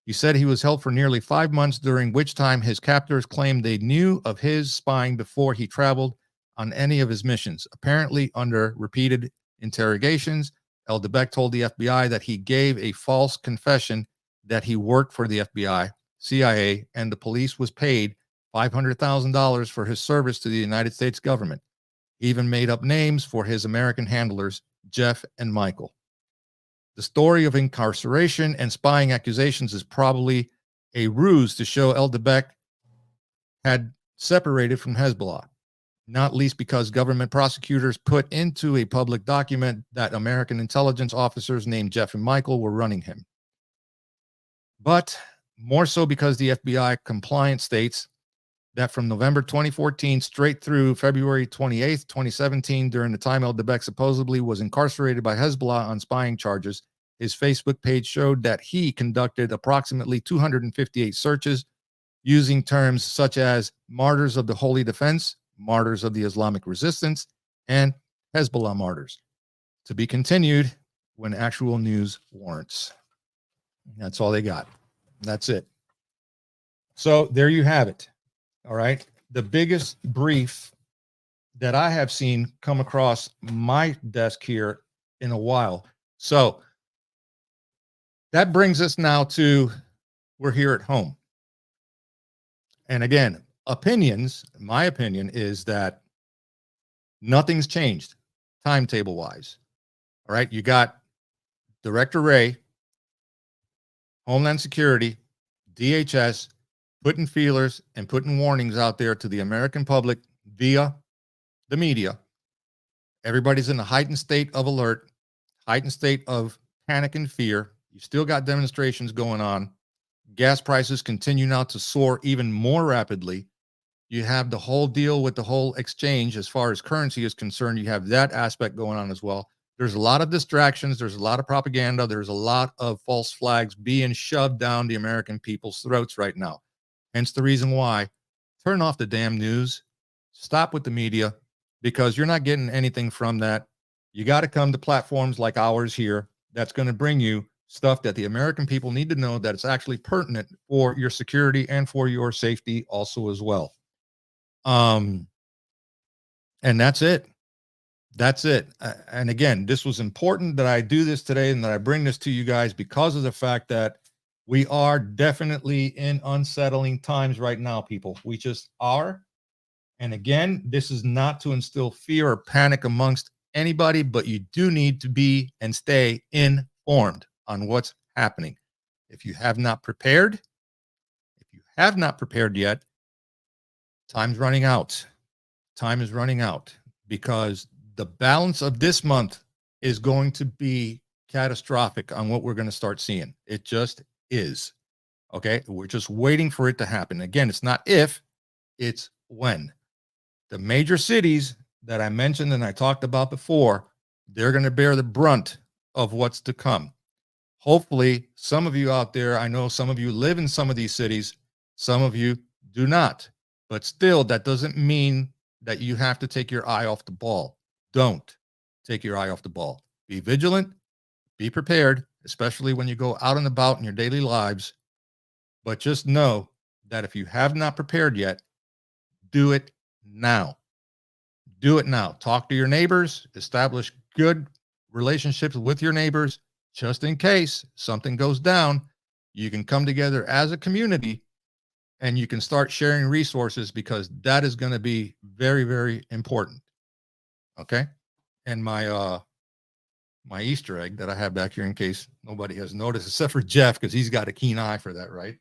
He said he was held for nearly 5 months, during which time his captors claimed they knew of his spying before he traveled on any of his missions. Apparently, under repeated interrogations, El Debek told the FBI that he gave a false confession that he worked for the FBI, CIA, and the police, was paid $500,000 for his service to the United States government. He even made up names for his American handlers, Jeff and Michael. The story of incarceration and spying accusations is probably a ruse to show El Debek had separated from Hezbollah, not least because government prosecutors put into a public document that American intelligence officers named Jeff and Michael were running him. But more so because the FBI compliance states that from November 2014 straight through February 28th, 2017, during the time El Debek supposedly was incarcerated by Hezbollah on spying charges, his Facebook page showed that he conducted approximately 258 searches using terms such as martyrs of the Holy Defense, martyrs of the Islamic Resistance, and Hezbollah martyrs. To be continued when actual news warrants. That's all they got. That's it. So there you have it. All right. The biggest brief that I have seen come across my desk here in a while. So that brings us now to, we're here at home. And again, opinions, my opinion is that nothing's changed timetable wise. All right. You got Director Wray, Homeland Security, DHS, putting feelers and putting warnings out there to the American public via the media. Everybody's in a heightened state of alert, heightened state of panic and fear. You still got demonstrations going on. Gas prices continue now to soar even more rapidly. You have the whole deal with the whole exchange as far as currency is concerned. You have that aspect going on as well. There's a lot of distractions. There's a lot of propaganda. There's a lot of false flags being shoved down the American people's throats right now. Hence the reason why, turn off the damn news. Stop with the media, because you're not getting anything from that. You got to come to platforms like ours here that's going to bring you stuff that the American people need to know, that it's actually pertinent for your security and for your safety also as well. And that's it. That's it. And again, this was important that I do this today and that I bring this to you guys because of the fact that we are definitely in unsettling times right now, people. We just are. And again, this is not to instill fear or panic amongst anybody, but you do need to be and stay informed on what's happening. If you have not prepared yet, time's running out. Time is running out, because the balance of this month is going to be catastrophic on what we're going to start seeing. It just is. Okay. We're just waiting for it to happen. Again, it's not if, it's when. The major cities that I mentioned and I talked about before, they're going to bear the brunt of what's to come. Hopefully, some of you out there, I know some of you live in some of these cities, some of you do not. But still, that doesn't mean that you have to take your eye off the ball. Don't take your eye off the ball. Be vigilant, be prepared, especially when you go out and about in your daily lives. But just know that if you have not prepared yet, do it now. Do it now. Talk to your neighbors, establish good relationships with your neighbors, just in case something goes down. You can come together as a community and you can start sharing resources, because that is going to be very, very important. Okay. And my Easter egg that I have back here, in case nobody has noticed, except for Jeff, because he's got a keen eye for that, right?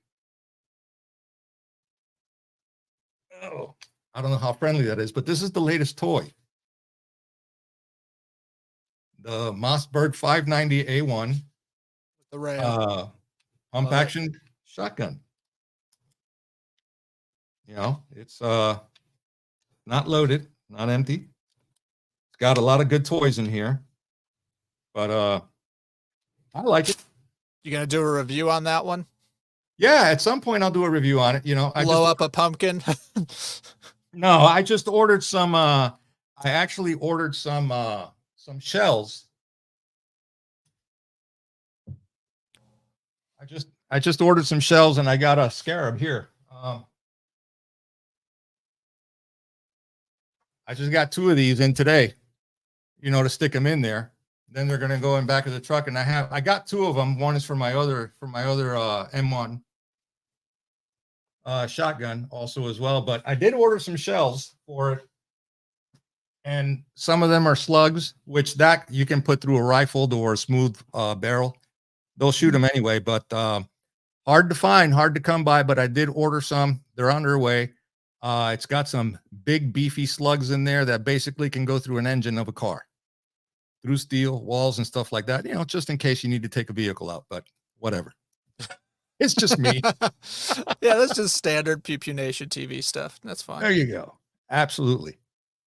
Oh, I don't know how friendly that is, but this is the latest toy. The Mossberg 590A1 The rail. pump Love it. action shotgun. You know, it's not loaded, not empty. It's got a lot of good toys in here, but I like it. You gonna do a review on that one? Yeah, at some point I'll do a review on it. You know, Blow up a pumpkin. no, I just ordered some. I actually ordered some shells. I just ordered some shells, and I got a scarab here. I just got 2 of these in today, you know, to stick them in there. Then they're gonna go in back of the truck, and I got 2 of them. One is for my other M1 shotgun also as well. But I did order some shells for it, and some of them are slugs, which that you can put through a rifle or a smooth barrel. They'll shoot them anyway, but hard to find, hard to come by. But I did order some. They're on their way. It's got some big beefy slugs in there that basically can go through an engine of a car, through steel walls and stuff like that, you know, just in case you need to take a vehicle out, but whatever. It's just me. Yeah, that's just standard PewPewNationTV stuff. That's fine. There you go. Absolutely.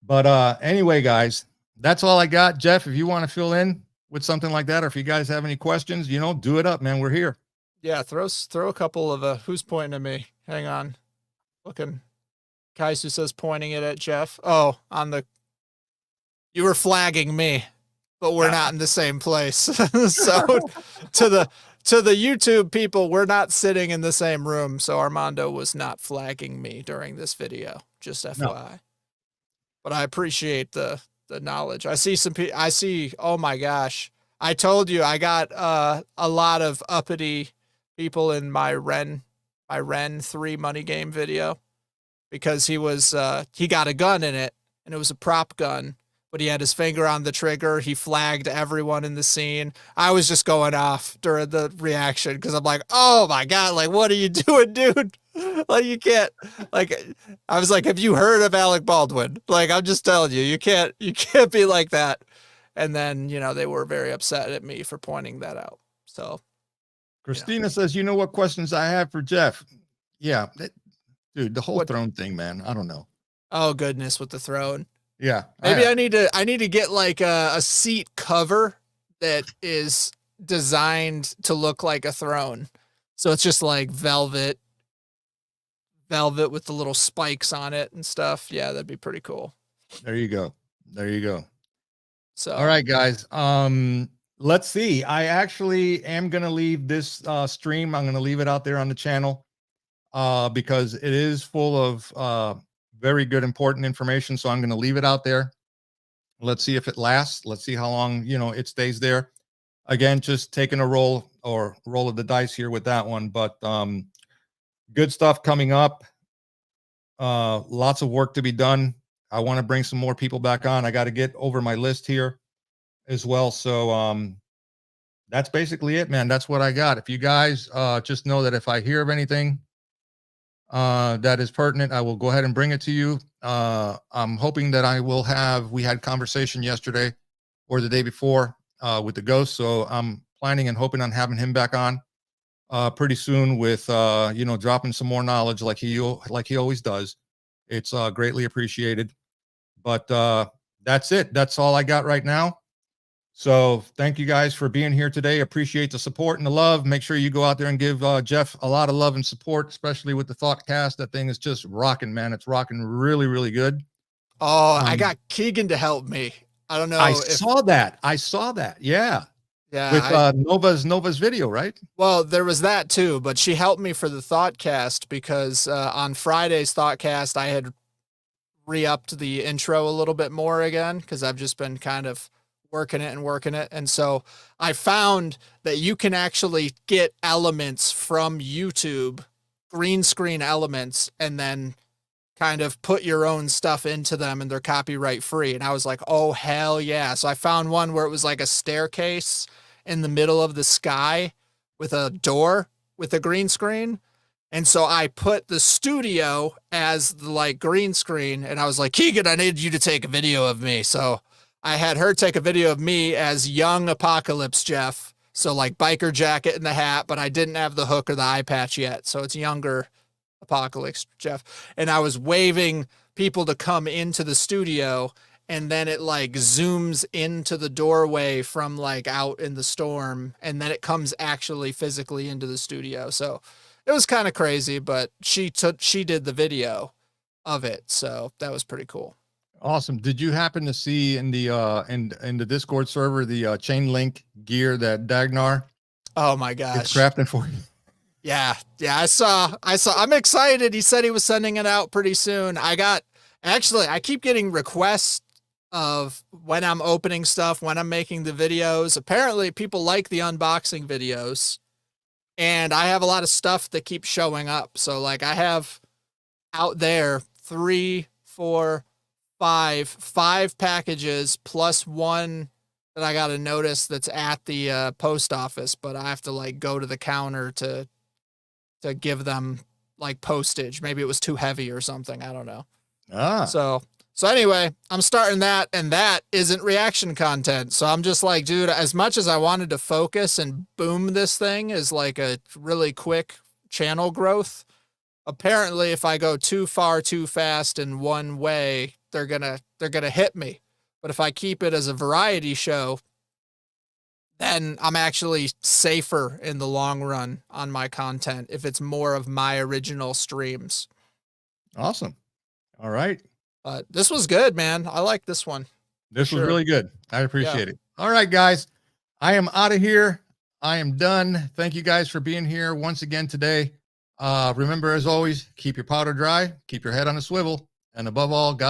But anyway, guys, that's all I got. Jeff, if you want to fill in with something like that, or if you guys have any questions, you know, do it up, man. We're here. Yeah, throw a couple of who's pointing at me? Hang on. Looking. Kaisu says pointing it at Jeff. Oh, you were flagging me, but we're not in the same place. So to the YouTube people, we're not sitting in the same room. So Armando was not flagging me during this video, just FYI. No. But I appreciate the knowledge. I see, oh my gosh. I told you I got a lot of uppity people in my Ren 3 money game video, because he got a gun in it, and it was a prop gun, but he had his finger on the trigger. He flagged everyone in the scene. I was just going off during the reaction, because I'm like, oh my God, like, what are you doing, dude? Like, you can't, like, I was like, have you heard of Alec Baldwin? Like, I'm just telling you, you can't be like that. And then, you know, they were very upset at me for pointing that out. So Christina says, you know what questions I have for Jeff? Yeah. Dude, the whole throne thing, man. I don't know. Oh goodness, with the throne. Yeah. Maybe I need to get like a seat cover that is designed to look like a throne. So it's just like velvet with the little spikes on it and stuff. Yeah, that'd be pretty cool. There you go. There you go. So all right, guys. Let's see. I actually am gonna leave this stream. I'm gonna leave it out there on the channel. Because it is full of very good, important information. So I'm going to leave it out there. Let's see if it lasts. Let's see how long, you know, it stays there. Again, just taking a roll of the dice here with that one. But good stuff coming up. Lots of work to be done. I want to bring some more people back on. I got to get over my list here as well. So that's basically it, man. That's what I got. If you guys just know that if I hear of anything that is pertinent, I will go ahead and bring it to you. I'm hoping that we had conversation yesterday or the day before with the ghost. So I'm planning and hoping on having him back on pretty soon with, you know, dropping some more knowledge like he always does. It's greatly appreciated. But that's it. That's all I got right now. So thank you guys for being here today. Appreciate the support and the love. Make sure you go out there and give Jeff a lot of love and support, especially with the Thoughtcast. That thing is just rocking, man. It's rocking really, really good. Oh, I got Keegan to help me. I don't know. I saw that. Yeah. Yeah. With Nova's video, right? Well, there was that too, but she helped me for the Thoughtcast because on Friday's Thoughtcast, I had re-upped the intro a little bit more again, because I've just been kind of working it. And so I found that you can actually get elements from YouTube, green screen elements, and then kind of put your own stuff into them, and they're copyright free. And I was like, oh, hell yeah. So I found one where it was like a staircase in the middle of the sky with a door with a green screen. And so I put the studio as the like green screen, and I was like, Keegan, I need you to take a video of me. So I had her take a video of me as young Apocalypse Jeff. So like biker jacket and the hat, but I didn't have the hook or the eye patch yet. So it's younger Apocalypse Jeff. And I was waving people to come into the studio, and then it like zooms into the doorway from like out in the storm, and then it comes actually physically into the studio. So it was kind of crazy, but she did the video of it, so that was pretty cool. Awesome. Did you happen to see in the in the Discord server the chain link gear that Dagnar Oh my is gosh. crafting for you? Yeah, I saw. I'm excited. He said he was sending it out pretty soon. I keep getting requests of when I'm opening stuff, when I'm making the videos. Apparently people like the unboxing videos, and I have a lot of stuff that keeps showing up. So like I have out there 3, 4, 5 packages plus one that I got to notice that's at the post office, but I have to like go to the counter to give them like postage. Maybe it was too heavy or something. I don't know. So anyway, I'm starting that, and that isn't reaction content. So I'm just like, dude, as much as I wanted to focus and boom this thing as like a really quick channel growth, apparently if I go too far too fast in one way, they're gonna hit me. But if I keep it as a variety show, then I'm actually safer in the long run on my content if it's more of my original streams. Awesome. All right. This was good, man. I like this one. This was Sure. really good. I appreciate it. All right, guys. I am out of here. I am done. Thank you guys for being here once again today. Remember, as always, keep your powder dry, keep your head on a swivel, and above all, God